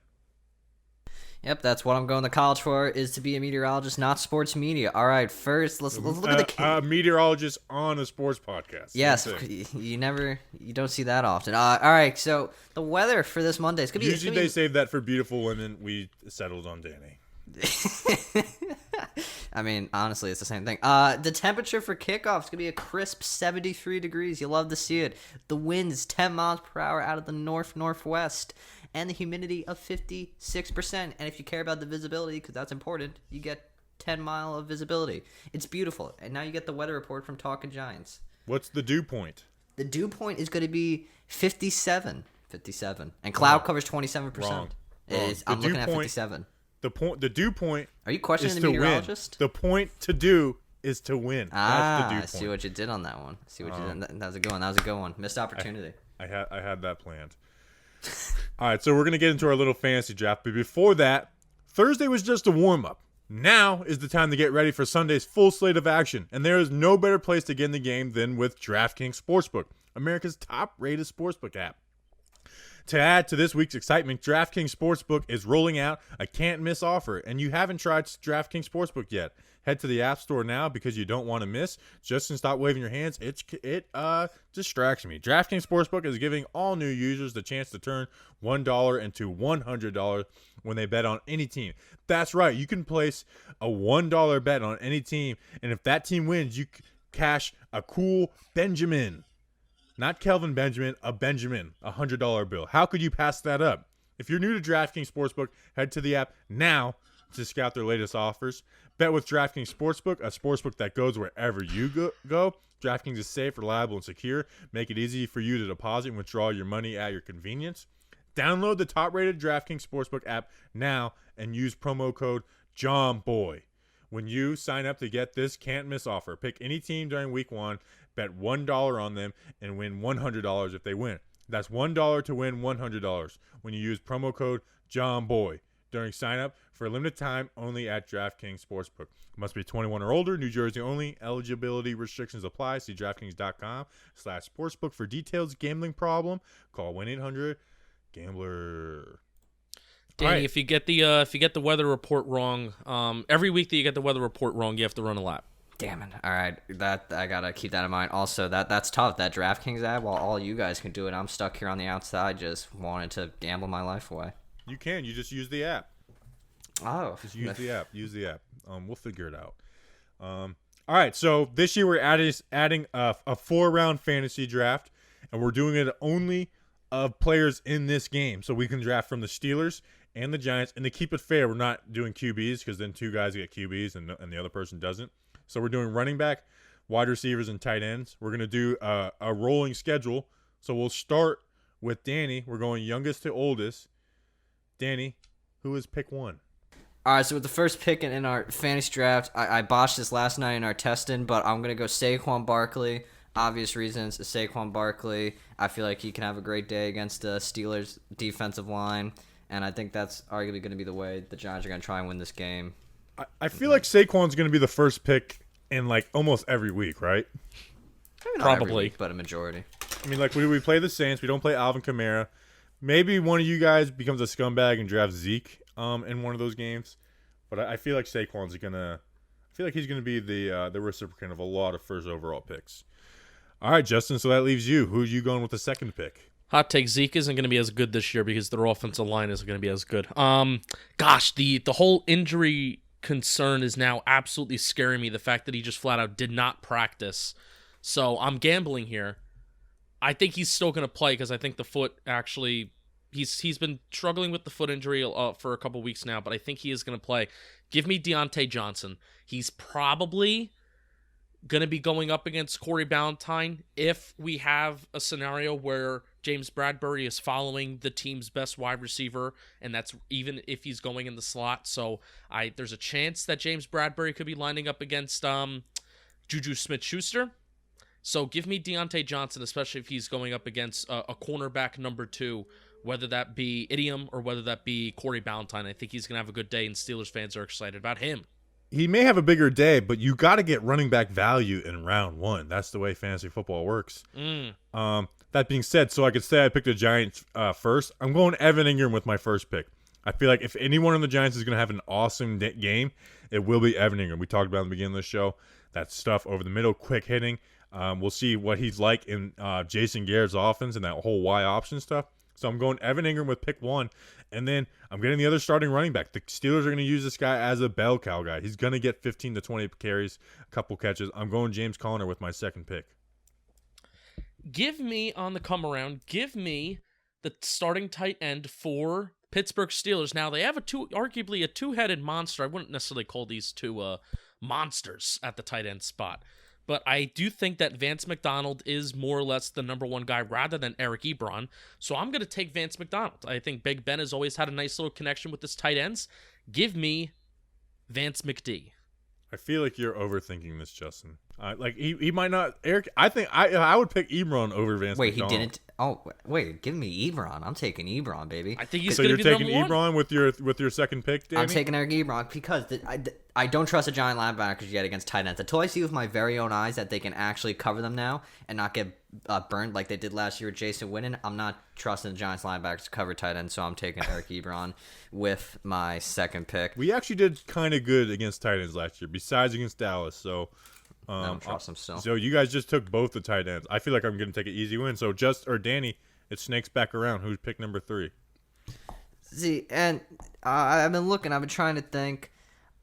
Speaker 4: Yep, that's what I'm going to college for, is to be a meteorologist, not sports media. All right, first, let's look at the
Speaker 1: a meteorologist on a sports podcast.
Speaker 4: Yes, you don't see that often. All right, so the weather for this Monday is going to be...
Speaker 1: Usually they save that for beautiful women. We settled on Danny.
Speaker 4: I mean, honestly, it's the same thing. The temperature for kickoff is going to be a crisp 73 degrees. You love to see it. The winds 10 miles per hour out of the northwest. And the humidity of 56%. And if you care about the visibility, because that's important, you get 10-mile of visibility. It's beautiful. And now you get the weather report from Talking Giants.
Speaker 1: What's the dew point?
Speaker 4: The dew point is going to be 57. 57. And cloud covers 27%.
Speaker 1: Wrong.
Speaker 4: I'm looking at 57.
Speaker 1: The dew point.
Speaker 4: Are you questioning
Speaker 1: is
Speaker 4: the
Speaker 1: to win.
Speaker 4: meteorologist?
Speaker 1: The point to do is to win. That's the dew
Speaker 4: I
Speaker 1: point.
Speaker 4: see what you did on that one. See what you did. That was a good one. That was a good one. Missed opportunity.
Speaker 1: I had that planned. All right, so we're going to get into our little fantasy draft. But before that, Thursday was just a warm-up. Now is the time to get ready for Sunday's full slate of action. And there is no better place to get in the game than with DraftKings Sportsbook, America's top-rated sportsbook app. To add to this week's excitement, DraftKings Sportsbook is rolling out a can't-miss offer, and you haven't tried DraftKings Sportsbook yet. Head to the App Store now because you don't want to miss. Justin, stop waving your hands. It distracts me. DraftKings Sportsbook is giving all new users the chance to turn $1 into $100 when they bet on any team. That's right. You can place a $1 bet on any team, and if that team wins, you cash a cool Benjamin. Not Kelvin Benjamin, a Benjamin, a $100 bill. How could you pass that up? If you're new to DraftKings Sportsbook, head to the app now to scout their latest offers. Bet with DraftKings Sportsbook, a sportsbook that goes wherever you go. DraftKings is safe, reliable, and secure. Make it easy for you to deposit and withdraw your money at your convenience. Download the top-rated DraftKings Sportsbook app now and use promo code JOHNBOY when you sign up to get this can't-miss offer. Pick any team during Week 1, bet $1 on them, and win $100 if they win. That's $1 to win $100 when you use promo code JOHNBOY during sign-up for a limited time only at DraftKings Sportsbook. Must be 21 or older, New Jersey only. Eligibility restrictions apply. See DraftKings.com/sportsbook for details. Gambling problem? Call 1-800-GAMBLER.
Speaker 2: Danny,
Speaker 1: Right.
Speaker 2: if you get the weather report wrong, every week that you get the weather report wrong, you have to run a lap.
Speaker 4: Damn it. All right. That I got to keep that in mind. Also, that's tough. That DraftKings app, while all you guys can do it, I'm stuck here on the outside just wanting to gamble my life away.
Speaker 1: You can. You just use the app.
Speaker 4: Oh.
Speaker 1: Just use the app. Use the app. We'll figure it out. All right. So this year we're adding a 4-round fantasy draft, and we're doing it only of players in this game. So we can draft from the Steelers and the Giants. And to keep it fair, we're not doing QBs because then 2 guys get QBs and the other person doesn't. So we're doing running back, wide receivers, and tight ends. We're going to do a rolling schedule. So we'll start with Danny. We're going youngest to oldest. Danny, who is pick 1?
Speaker 4: All right, so with the first pick in our fantasy draft, I botched this last night in our testing, but I'm going to go Saquon Barkley. Obvious reasons. Saquon Barkley, I feel like he can have a great day against the Steelers' defensive line, and I think that's arguably going to be the way the Giants are going to try and win this game.
Speaker 1: I feel like Saquon's going to be the first pick in like almost every week, right?
Speaker 4: Maybe not every
Speaker 2: Probably.
Speaker 4: week, but a majority.
Speaker 1: I mean, like we play the Saints. We don't play Alvin Kamara. Maybe one of you guys becomes a scumbag and drafts Zeke in one of those games. But I feel like Saquon's gonna. I feel like he's gonna be the recipient of a lot of first overall picks. All right, Justin. So that leaves you. Who are you going with the second pick?
Speaker 2: Hot take: Zeke isn't going to be as good this year because their offensive line isn't going to be as good. Gosh, the whole injury concern is now absolutely scaring me. The fact that he just flat out did not practice. So I'm gambling here. I think he's still going to play because I think the foot actually. He's been struggling with the foot injury for a couple weeks now, but I think he is going to play. Give me Deontay Johnson. He's probably going to be going up against Corey Ballantyne if we have a scenario where James Bradbury is following the team's best wide receiver, and that's even if he's going in the slot. So there's a chance that James Bradbury could be lining up against Juju Smith-Schuster. So give me Deontay Johnson, especially if he's going up against a cornerback number 2, whether that be Idiom or whether that be Corey Ballantyne. I think he's going to have a good day, and Steelers fans are excited about him.
Speaker 1: He may have a bigger day, but you got to get running back value in round 1. That's the way fantasy football works. That being said, so I could say I picked the Giants first. I'm going Evan Ingram with my first pick. I feel like if anyone on the Giants is going to have an awesome game, it will be Evan Ingram. We talked about in the beginning of the show, that stuff over the middle, quick hitting. We'll see what he's like in Jason Garrett's offense and that whole Y option stuff. So I'm going Evan Ingram with pick 1, and then I'm getting the other starting running back. The Steelers are going to use this guy as a bell cow guy. He's going to get 15 to 20 carries, a couple catches. I'm going James Conner with my second pick.
Speaker 2: Give me on the come around. Give me the starting tight end for Pittsburgh Steelers. Now they have arguably a two-headed monster. I wouldn't necessarily call these two monsters at the tight end spot, but I do think that Vance Mcdonald is more or less the number one guy rather than Eric Ebron. So I'm going to take Vance McDonald. I think Big Ben has always had a nice little connection with his tight ends. Give me Vance McD.
Speaker 1: I feel like you're overthinking this, Justin. Like he might not. Eric, I think I would pick Ebron over Vance.
Speaker 4: Wait,
Speaker 1: McDonald.
Speaker 4: he didn't. Oh, wait, give me Ebron. I'm taking Ebron, baby.
Speaker 2: I think he's
Speaker 1: So
Speaker 2: going
Speaker 1: you're
Speaker 2: to be the
Speaker 1: taking
Speaker 2: number one.
Speaker 1: Ebron with your second pick, Danny?
Speaker 4: I'm taking Eric Ebron because I don't trust the giant linebackers yet against tight ends. Until I see with my very own eyes that they can actually cover them now and not get burned like they did last year with Jason Witten, I'm not trusting the Giants linebackers to cover tight ends, so I'm taking Eric Ebron with my second pick.
Speaker 1: We actually did kind of good against tight ends last year, besides against Dallas. So
Speaker 4: I don't trust them still.
Speaker 1: So you guys just took both the tight ends. I feel like I'm going to take an easy win. So Danny, it snakes back around. Who's pick number 3?
Speaker 4: See, and I've been looking. I've been trying to think.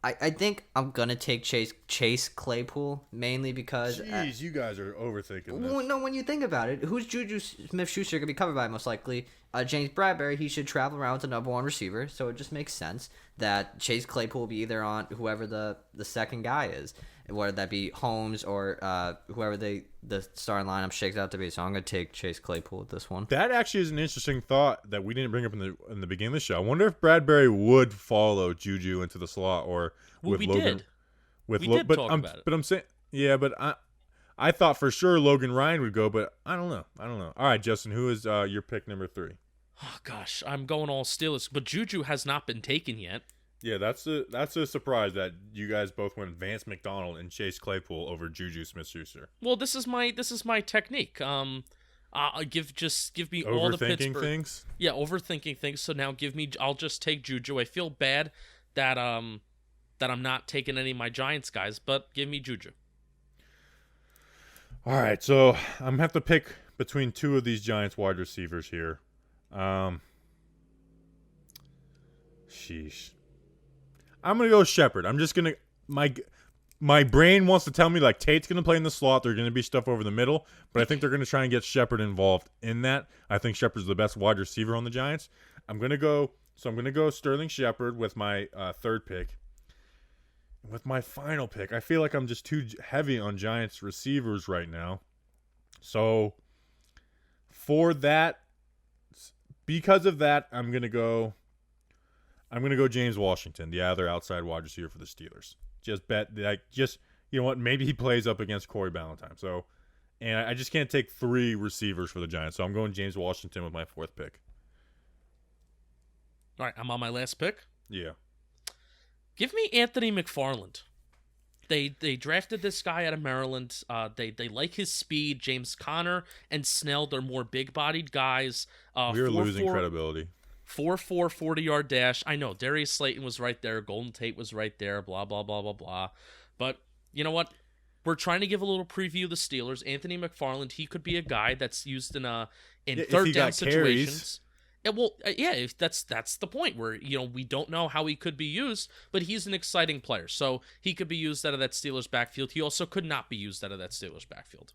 Speaker 4: I think I'm gonna take Chase Claypool mainly because.
Speaker 1: Jeez, you guys are overthinking this.
Speaker 4: Well, no, when you think about it, who's Juju Smith-Schuster gonna be covered by most likely? James Bradbury. He should travel around with the number one receiver, so it just makes sense that Chase Claypool will be either on whoever the second guy is, whether that be Holmes or whoever the starting lineup shakes out to be. So I'm gonna take Chase Claypool with this one.
Speaker 1: That actually is an interesting thought that we didn't bring up in the beginning of the show. I wonder if Bradbury would follow Juju into the slot or with
Speaker 2: we
Speaker 1: Logan.
Speaker 2: did.
Speaker 1: With
Speaker 2: We did talk about it.
Speaker 1: But I'm saying, yeah, but I thought for sure Logan Ryan would go, but I don't know. All right, Justin, who is your pick number 3?
Speaker 2: Oh gosh, I'm going all Steelers, but Juju has not been taken yet.
Speaker 1: Yeah, that's a surprise that you guys both went Vance McDonald and Chase Claypool over Juju Smith-Schuster.
Speaker 2: Well, this is my technique. Give me all the
Speaker 1: Overthinking
Speaker 2: Pittsburgh
Speaker 1: things.
Speaker 2: Yeah, overthinking things. So now I'll just take Juju. I feel bad that I'm not taking any of my Giants guys, but give me Juju.
Speaker 1: All right, so I'm gonna have to pick between two of these Giants wide receivers here. Sheesh. I'm gonna go Shepard. I'm just gonna my brain wants to tell me like Tate's gonna play in the slot. There's gonna be stuff over the middle, but I think they're gonna try and get Shepard involved in that. I think Shepard's the best wide receiver on the Giants. I'm gonna go Sterling Shepard with my third pick. With my final pick, I feel like I'm just too heavy on Giants receivers right now. So for that, because of that, I'm gonna go James Washington, the other outside wide receiver for the Steelers. You know what? Maybe he plays up against Corey Ballantyne. So, and I just can't take 3 receivers for the Giants. So I'm going James Washington with my 4th pick.
Speaker 2: All right, I'm on my last pick.
Speaker 1: Yeah.
Speaker 2: Give me Anthony McFarland. They drafted this guy out of Maryland. They like his speed. James Conner and Snell, they're more big-bodied guys.
Speaker 1: We're losing credibility.
Speaker 2: 4.4 40-yard dash. I know Darius Slayton was right there. Golden Tate was right there. Blah, blah, blah, blah, blah. But you know what? We're trying to give a little preview of the Steelers. Anthony McFarland, he could be a guy that's used in third down situations. If that's the point where we don't know how he could be used, but he's an exciting player. So he could be used out of that Steelers backfield. He also could not be used out of that Steelers backfield.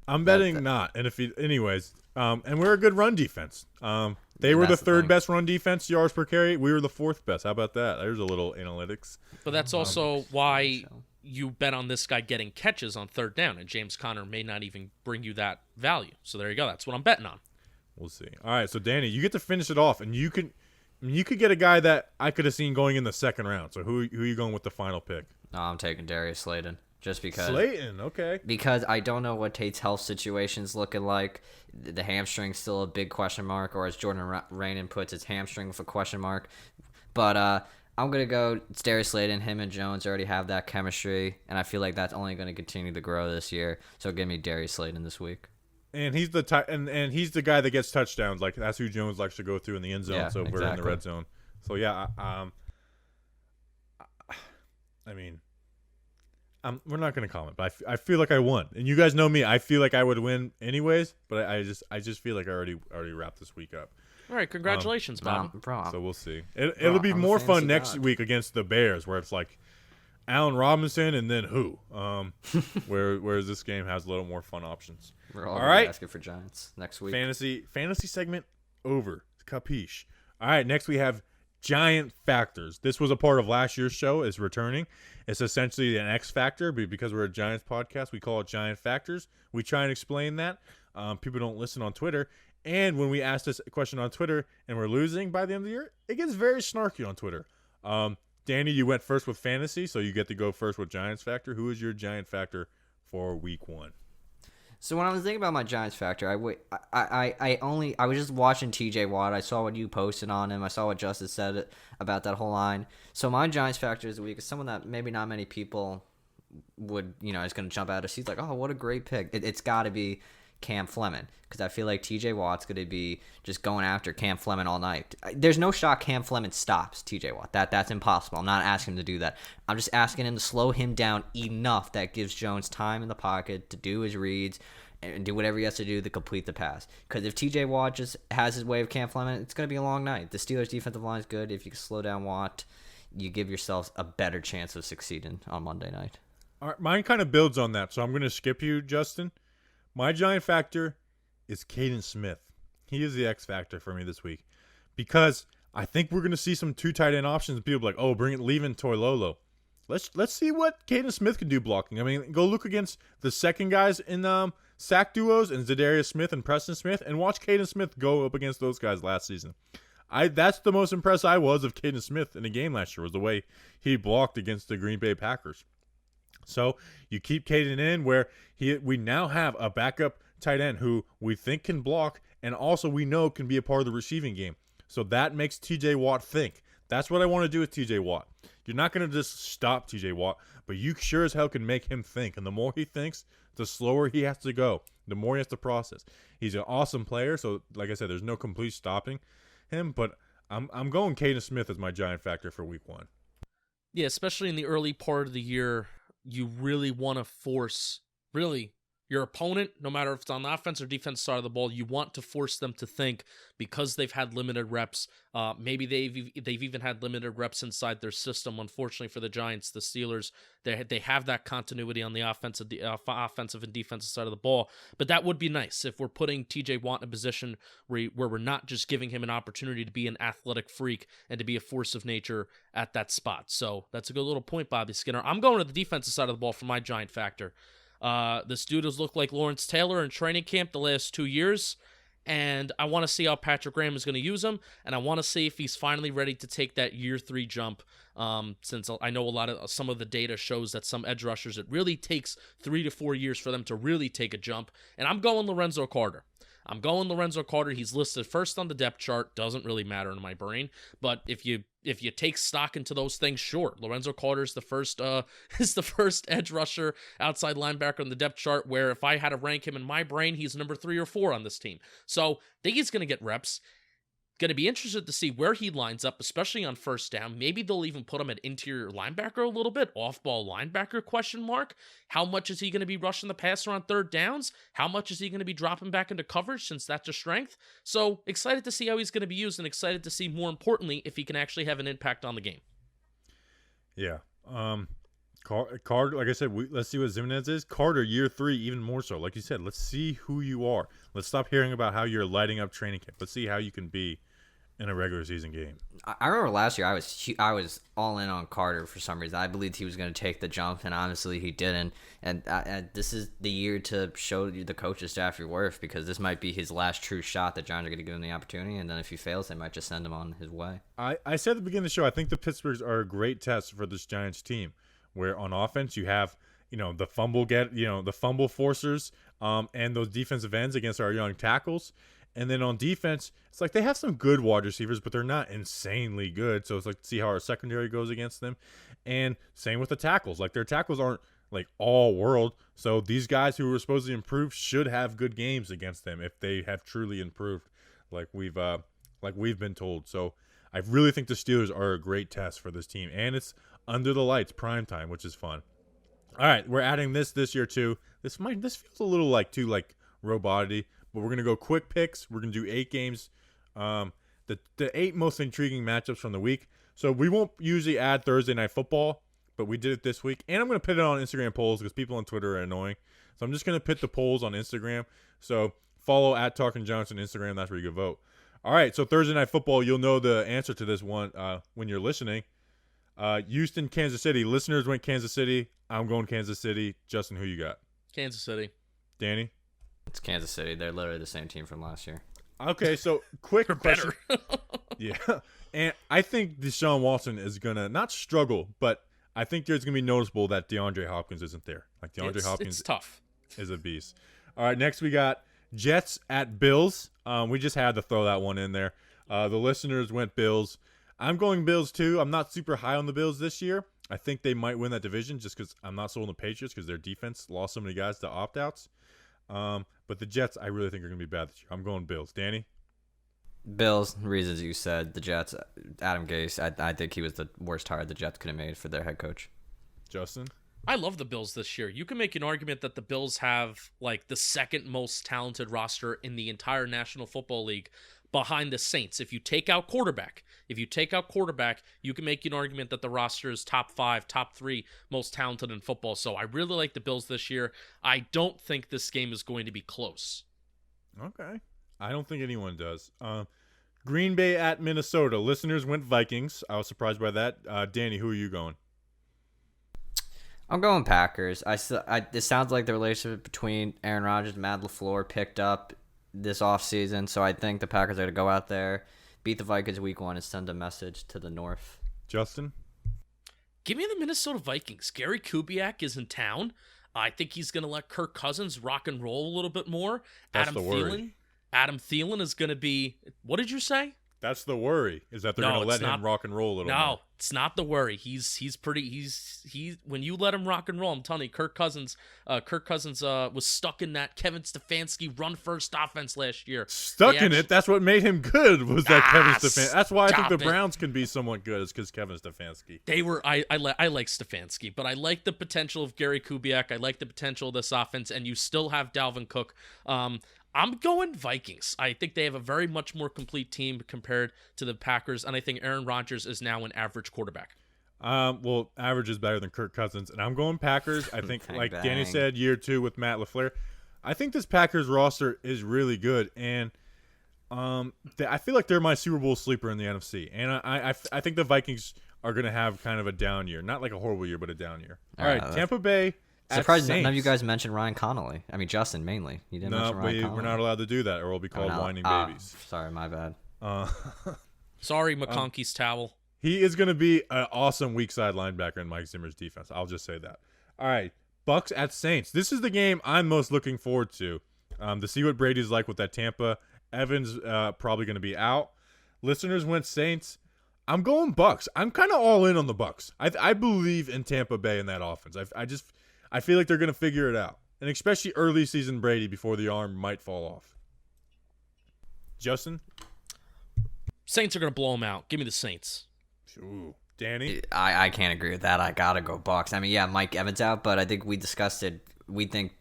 Speaker 1: I'm betting not. And and we're a good run defense. They were the third best run defense yards per carry. We were the 4th best. How about that? There's a little analytics.
Speaker 2: But that's also why you bet on this guy getting catches on third down, and James Conner may not even bring you that value. So there you go. That's what I'm betting on.
Speaker 1: We'll see. All right, so Danny, you get to finish it off, and you could get a guy that I could have seen going in the 2nd round. So who are you going with the final pick?
Speaker 4: No, I'm taking Darius Slayton. Just because
Speaker 1: Slayton, okay.
Speaker 4: Because I don't know what Tate's health situation's looking like. The hamstring's still a big question mark, or as Jordan Raanan puts, it's hamstring with a question mark. But I'm gonna go. It's Darius Slayton. Him and Jones already have that chemistry, and I feel like that's only gonna continue to grow this year. So give me Darius Slayton this week.
Speaker 1: And he's the and he's the guy that gets touchdowns. Like that's who Jones likes to go through in the end zone.
Speaker 4: Yeah,
Speaker 1: so we're in the
Speaker 4: exactly.
Speaker 1: red zone. So yeah, I mean, we're not gonna comment, but I feel like I won. And you guys know me. I feel like I would win anyways. But I just feel like I already wrapped this week up.
Speaker 2: All right, congratulations, Bobby.
Speaker 4: Bro,
Speaker 1: So we'll see. It'll be
Speaker 4: I'm a
Speaker 1: more fun
Speaker 4: fantasy
Speaker 1: next
Speaker 4: god.
Speaker 1: week against the Bears, where it's like Allen Robinson and then who? Whereas this game has a little more fun options.
Speaker 4: we're all
Speaker 1: All
Speaker 4: gonna
Speaker 1: right.
Speaker 4: ask it for Giants next week.
Speaker 1: Fantasy segment over. Capiche. All right, next we have Giant Factors. This was a part of last year's show. It's returning. It's essentially an X Factor, but because we're a Giants podcast, we call it Giant Factors. We try and explain that. People don't listen on Twitter. And when we ask this question on Twitter and we're losing by the end of the year, it gets very snarky on Twitter. Danny, you went first with fantasy, so you get to go first with Giants Factor. Who is your Giant Factor for week 1?
Speaker 4: So when I was thinking about my Giants factor, I was just watching TJ Watt. I saw what you posted on him. I saw what Justice said about that whole line. So my Giants factor this week is someone that maybe not many people would, is going to jump out of seats like, oh, what a great pick. It's got to be Cam Fleming, because I feel like TJ Watt's going to be just going after Cam Fleming all night. There's no shot Cam Fleming stops TJ Watt. That's impossible. I'm not asking him to do that. I'm just asking him to slow him down enough that gives Jones time in the pocket to do his reads and do whatever he has to do to complete the pass. Because if TJ Watt just has his way of Cam Fleming, it's going to be a long night. The Steelers' defensive line is good. If you can slow down Watt, you give yourselves a better chance of succeeding on Monday night.
Speaker 1: All right, mine kind of builds on that, so I'm going to skip you, Justin. My Giant Factor is Kaden Smith. He is the X Factor for me this week because I think we're going to see some 2 tight end options. And people are like, oh, leave in Toilolo. Let's see what Kaden Smith can do blocking. I mean, go look against the second guys in sack duos and Zadarius Smith and Preston Smith, and watch Kaden Smith go up against those guys last season. That's the most impressed I was of Kaden Smith in a game last year, was the way he blocked against the Green Bay Packers. So you keep Kaden in where we now have a backup tight end who we think can block and also we know can be a part of the receiving game. So that makes TJ Watt think. That's what I want to do with TJ Watt. You're not going to just stop TJ Watt, but you sure as hell can make him think. And the more he thinks, the slower he has to go, the more he has to process. He's an awesome player, so like I said, there's no complete stopping him, but I'm going Kaden Smith as my Giant Factor for week 1.
Speaker 2: Yeah, especially in the early part of the year, you really want to force, your opponent, no matter if it's on the offense or defense side of the ball, you want to force them to think, because they've had limited reps. Maybe they've even had limited reps inside their system. Unfortunately for the Giants, the Steelers, they have that continuity on the offensive and defensive side of the ball. But that would be nice if we're putting TJ Watt in a position where we're not just giving him an opportunity to be an athletic freak and to be a force of nature at that spot. So that's a good little point, Bobby Skinner. I'm going to the defensive side of the ball for my Giant Factor. This dude has looked like Lawrence Taylor in training camp the last 2 years, and I want to see how Patrick Graham is going to use him, and I want to see if he's finally ready to take that year 3 jump. Since I know some of the data shows that some edge rushers, it really takes 3 to 4 years for them to really take a jump, and I'm going Lorenzo Carter. He's listed first on the depth chart. Doesn't really matter in my brain, but if you take stock into those things, sure. Lorenzo Carter is the first edge rusher, outside linebacker on the depth chart, where if I had to rank him in my brain, he's number 3 or 4 on this team. So I think he's going to get reps. Going to be interested to see where he lines up, especially on first down. Maybe they'll even put him at interior linebacker a little bit, off-ball linebacker, question mark. How much is he going to be rushing the passer on third downs? How much is he going to be dropping back into coverage, since that's a strength? So excited to see how he's going to be used, and excited to see, more importantly, if he can actually have an impact on the game.
Speaker 1: Yeah. Carter, like I said, let's see what Zimenez is. Carter, year 3, even more so. Like you said, let's see who you are. Let's stop hearing about how you're lighting up training camp. Let's see how you can be in a regular season game.
Speaker 4: I remember last year I was all in on Carter for some reason. I believed he was going to take the jump, and honestly he didn't. And this is the year to show the coaching staff your worth, because this might be his last true shot. The Giants are going to give him the opportunity, and then if he fails, they might just send him on his way.
Speaker 1: I said at the beginning of the show, I think the Pittsburghs are a great test for this Giants team, where on offense you have the fumble forcers, and those defensive ends against our young tackles. And then on defense, it's like they have some good wide receivers, but they're not insanely good. So it's like to see how our secondary goes against them. And same with the tackles. Like their tackles aren't like all world. So these guys who were supposed to improve should have good games against them if they have truly improved, like we've been told. So I really think the Steelers are a great test for this team, and it's under the lights, prime time, which is fun. All right, we're adding this year too. This feels a little like too like roboty, but we're gonna go quick picks. We're gonna do 8 games, the 8 most intriguing matchups from the week. So we won't usually add Thursday Night Football, but we did it this week, and I'm gonna put it on Instagram polls because people on Twitter are annoying. So I'm just gonna put the polls on Instagram. So follow at Talkin' Johnson Instagram. That's where you can vote. All right, so Thursday Night Football, you'll know the answer to this one when you're listening. Houston, Kansas City. Listeners went Kansas City. I'm going Kansas City. Justin, who you got?
Speaker 2: Kansas City.
Speaker 1: Danny?
Speaker 4: It's Kansas City. They're literally the same team from last year.
Speaker 1: Okay, so quick
Speaker 2: They're
Speaker 1: question.
Speaker 2: better.
Speaker 1: Yeah, and I think Deshaun Watson is going to not struggle, but I think there's going to be noticeable that DeAndre Hopkins isn't there. Like DeAndre Hopkins
Speaker 2: it's tough.
Speaker 1: is a beast. All right, next we got Jets at Bills. We just had to throw that one in there. The listeners went Bills. I'm going Bills too. I'm not super high on the Bills this year. I think they might win that division just because I'm not sold on the Patriots because their defense lost so many guys to opt-outs. But the Jets, I really think are going to be bad this year. I'm going Bills. Danny?
Speaker 4: Bills, reasons you said. The Jets, Adam Gase, I think he was the worst hire the Jets could have made for their head coach.
Speaker 1: Justin?
Speaker 2: I love the Bills this year. You can make an argument that the Bills have like the second most talented roster in the entire National Football League behind the Saints. If you take out quarterback, you can make an argument that the roster is top 5, top 3 most talented in football. So I really like the Bills this year. I don't think this game is going to be close.
Speaker 1: Okay. I don't think anyone does. Green Bay at Minnesota. Listeners went Vikings. I was surprised by that. Danny, who are you going?
Speaker 4: I'm going Packers. It sounds like the relationship between Aaron Rodgers and Matt LaFleur picked up this offseason, so I think the Packers are going to go out there, beat the Vikings week 1, and send a message to the North.
Speaker 1: Justin?
Speaker 2: Give me the Minnesota Vikings. Gary Kubiak is in town. I think he's going to let Kirk Cousins rock and roll a little bit more.
Speaker 1: That's the worry.
Speaker 2: Adam Thielen is going to be, what did you say?
Speaker 1: That's the worry, is that they're going to let him rock and roll a little more.
Speaker 2: No, it's not the worry. He's when you let him rock and roll, I'm telling you, Kirk Cousins was stuck in that Kevin Stefanski run first offense last year.
Speaker 1: It? That's what made him good, was that Kevin Stefanski. That's why I think the
Speaker 2: it.
Speaker 1: Browns can be somewhat good, is because Kevin Stefanski.
Speaker 2: I like Stefanski, but I like the potential of Gary Kubiak. I like the potential of this offense, and you still have Dalvin Cook. I'm going Vikings. I think they have a very much more complete team compared to the Packers, and I think Aaron Rodgers is now an average quarterback.
Speaker 1: Well, average is better than Kirk Cousins, and I'm going Packers. I think, like Danny said, year 2 with Matt LaFleur. I think this Packers roster is really good, and I feel like they're my Super Bowl sleeper in the NFC, and I think the Vikings are going to have kind of a down year. Not like a horrible year, but a down year. All right, Tampa Bay.
Speaker 4: Surprised none of you guys mentioned Ryan Connolly. I mean, Justin mainly. You didn't mention Ryan Connolly.
Speaker 1: We're not allowed to do that, or we'll be called whining babies.
Speaker 4: Sorry, my bad.
Speaker 2: Sorry, McConkey's towel.
Speaker 1: He is going to be an awesome weak side linebacker in Mike Zimmer's defense. I'll just say that. All right, Bucks at Saints. This is the game I'm most looking forward to see what Brady's like with that Tampa. Evans probably going to be out. Listeners went Saints. I'm going Bucks. I'm kind of all in on the Bucks. I believe in Tampa Bay in that offense. I feel like they're going to figure it out. And especially early season Brady before the arm might fall off. Justin?
Speaker 2: Saints are going to blow them out. Give me the Saints.
Speaker 1: Ooh. Danny?
Speaker 4: I can't agree with that. I got to go Bucks. I mean, yeah, Mike Evans out, but I think we discussed it.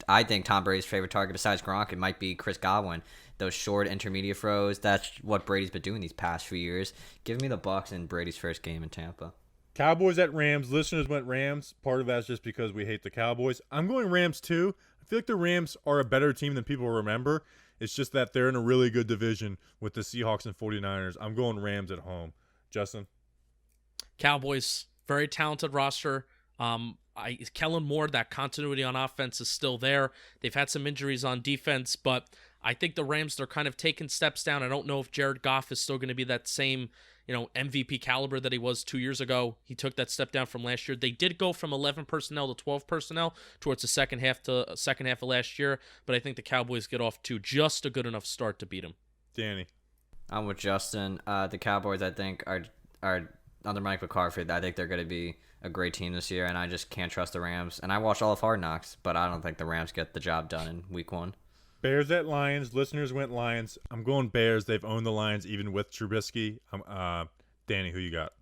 Speaker 4: I think Tom Brady's favorite target besides Gronk, it might be Chris Godwin. Those short intermediate throws, that's what Brady's been doing these past few years. Give me the Bucks in Brady's first game in Tampa.
Speaker 1: Cowboys at Rams. Listeners went Rams. Part of that's just because we hate the Cowboys. I'm going Rams too. I feel like the Rams are a better team than people remember. It's just that they're in a really good division with the Seahawks and 49ers. I'm going Rams at home. Justin?
Speaker 2: Cowboys, very talented roster. Kellen Moore, that continuity on offense is still there. They've had some injuries on defense, but I think the Rams, they're kind of taking steps down. I don't know if Jared Goff is still going to be that same, MVP caliber that he was 2 years ago. He took that step down from last year. They did go from 11 personnel to 12 personnel towards the second half of last year, but I think the Cowboys get off to just a good enough start to beat them.
Speaker 1: Danny?
Speaker 4: I'm with Justin. The Cowboys, I think, are under Mike McCarthy, I think they're going to be a great team this year, and I just can't trust the Rams. And I watched all of Hard Knocks, but I don't think the Rams get the job done in Week 1.
Speaker 1: Bears at Lions. Listeners went Lions. I'm going Bears. They've owned the Lions even with Trubisky. Danny, who you got?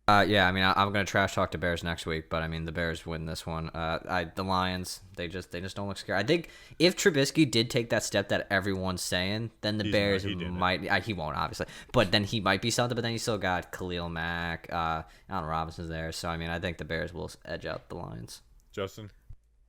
Speaker 4: Yeah, I mean, I'm gonna trash talk the Bears next week, but I mean, the Bears win this one. The Lions, they just don't look scared. I think if Trubisky did take that step that everyone's saying, then the Bears might. He won't, obviously, but then he might be something. But then you still got Khalil Mack, Allen Robinson's there, so I mean, I think the Bears will edge out the Lions.
Speaker 1: Justin?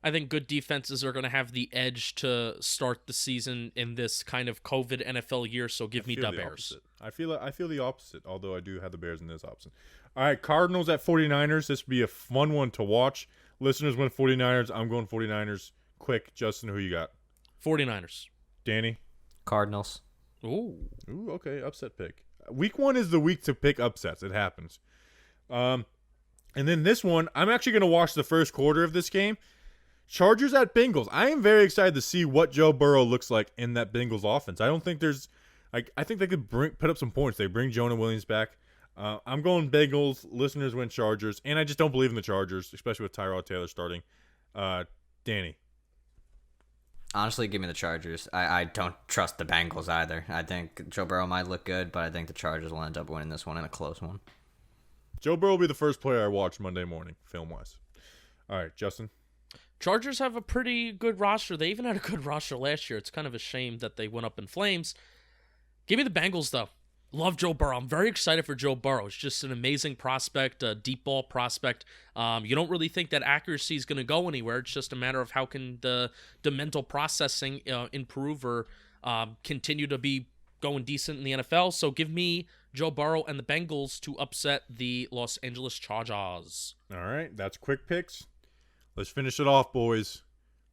Speaker 2: I think good defenses are going to have the edge to start the season in this kind of COVID NFL year. So give me the Bears.
Speaker 1: I feel the opposite, although I do have the Bears in this option. All right, Cardinals at 49ers. This would be a fun one to watch. Listeners went 49ers. I'm going 49ers. Quick, Justin, who you got?
Speaker 2: 49ers.
Speaker 1: Danny?
Speaker 4: Cardinals.
Speaker 2: Ooh,
Speaker 1: okay, upset pick. Week 1 is the week to pick upsets. It happens. And then this one, I'm actually going to watch the first quarter of this game. Chargers at Bengals. I am very excited to see what Joe Burrow looks like in that Bengals offense. I don't think there's I think they could put up some points. They bring Jonah Williams back. I'm going Bengals. Listeners win Chargers. And I just don't believe in the Chargers, especially with Tyrod Taylor starting. Danny.
Speaker 4: Honestly, give me the Chargers. I don't trust the Bengals either. I think Joe Burrow might look good, but I think the Chargers will end up winning this one in a close one.
Speaker 1: Joe Burrow will be the first player I watch Monday morning, film-wise. All right, Justin.
Speaker 2: Chargers have a pretty good roster. They even had a good roster last year. It's kind of a shame that they went up in flames. Give me the Bengals, though. Love Joe Burrow. I'm very excited for Joe Burrow. It's just an amazing prospect, a deep ball prospect. You don't really think that accuracy is going to go anywhere. It's just a matter of how can the mental processing improve or continue to be going decent in the NFL. So give me Joe Burrow and the Bengals to upset the Los Angeles Chargers.
Speaker 1: All right, that's quick picks. Let's finish it off, boys.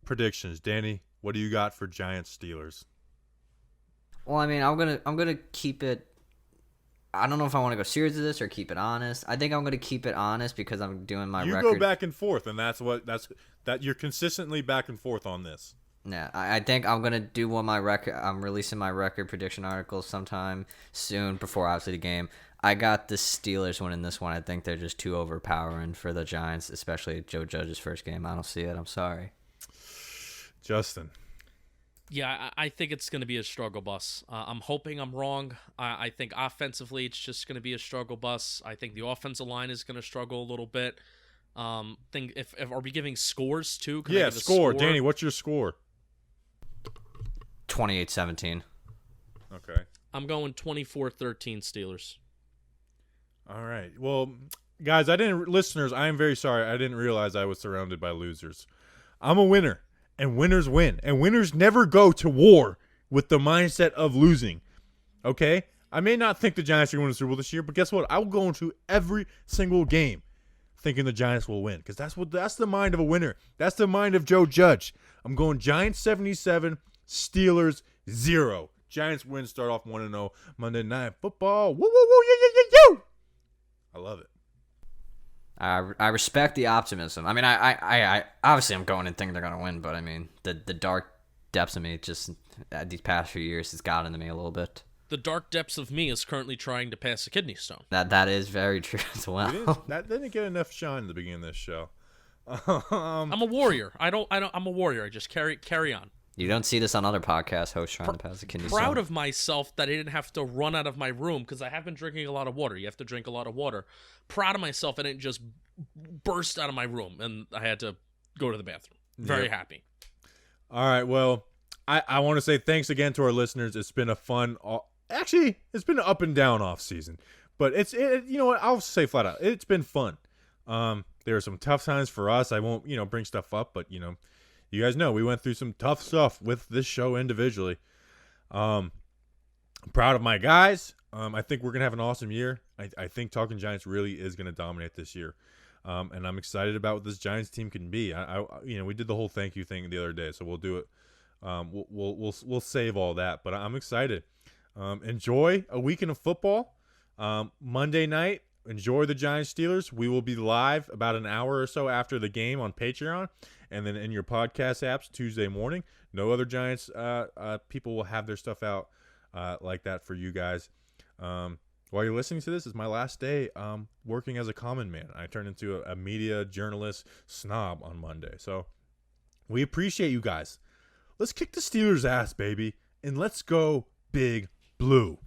Speaker 1: Predictions. Danny, what do you got for Giants Steelers?
Speaker 4: Well, I mean, I'm gonna keep it. I don't know if I want to go serious with this or keep it honest. I think I'm gonna keep it honest because I'm doing my record.
Speaker 1: You go back and forth, and that's you're consistently back and forth on this.
Speaker 4: Yeah, I think I'm gonna do what my record. I'm releasing my record prediction article sometime soon before obviously the game. I got the Steelers winning this one. I think they're just too overpowering for the Giants, especially Joe Judge's first game. I don't see it. I'm sorry.
Speaker 1: Justin.
Speaker 2: Yeah, I think it's going to be a struggle bus. I'm hoping I'm wrong. I think offensively it's just going to be a struggle bus. I think the offensive line is going to struggle a little bit. Think if are we giving scores too? Can I give a
Speaker 1: score. Danny, what's your score?
Speaker 4: 28-17.
Speaker 1: Okay.
Speaker 2: I'm going 24-13 Steelers.
Speaker 1: All right. Well, guys, listeners, I am very sorry. I didn't realize I was surrounded by losers. I'm a winner, and winners win. And winners never go to war with the mindset of losing. Okay? I may not think the Giants are going to win the Super Bowl this year, but guess what? I will go into every single game thinking the Giants will win because that's the mind of a winner. That's the mind of Joe Judge. I'm going Giants 77, Steelers 0. Giants win, start off 1-0 Monday Night Football. Woo, woo, woo, yo. I love it.
Speaker 4: I respect the optimism. I mean, I obviously I'm going and thinking they're going to win, but I mean, the dark depths of me just these past few years has gotten to me a little bit.
Speaker 2: The dark depths of me is currently trying to pass a kidney stone.
Speaker 4: That is very true as well.
Speaker 1: That didn't get enough shine at the beginning of this show.
Speaker 2: I'm a warrior. I'm a warrior. I just carry on.
Speaker 4: You don't see this on other podcast hosts trying to pass a kidney stone.
Speaker 2: Proud of myself that I didn't have to run out of my room because I have been drinking a lot of water. You have to drink a lot of water. Proud of myself I didn't just burst out of my room and I had to go to the bathroom. Very happy.
Speaker 1: All right. Well, I want to say thanks again to our listeners. It's been a fun, actually, it's been an up and down off season, but you know what? I'll say flat out, it's been fun. There are some tough times for us. I won't, bring stuff up, but you guys know we went through some tough stuff with this show individually. I'm proud of my guys. I think we're going to have an awesome year. I think Talking Giants really is going to dominate this year. And I'm excited about what this Giants team can be. We did the whole thank you thing the other day, so we'll do it. We'll save all that, but I'm excited. Enjoy a weekend of football. Monday night, enjoy the Giants Steelers. We will be live about an hour or so after the game on Patreon. And then in your podcast apps Tuesday morning. No other Giants people will have their stuff out like that for you guys. while you're listening to this, it's my last day working as a common man. I turned into a media journalist snob on Monday. So we appreciate you guys. Let's kick the Steelers' ass, baby, and let's go Big Blue.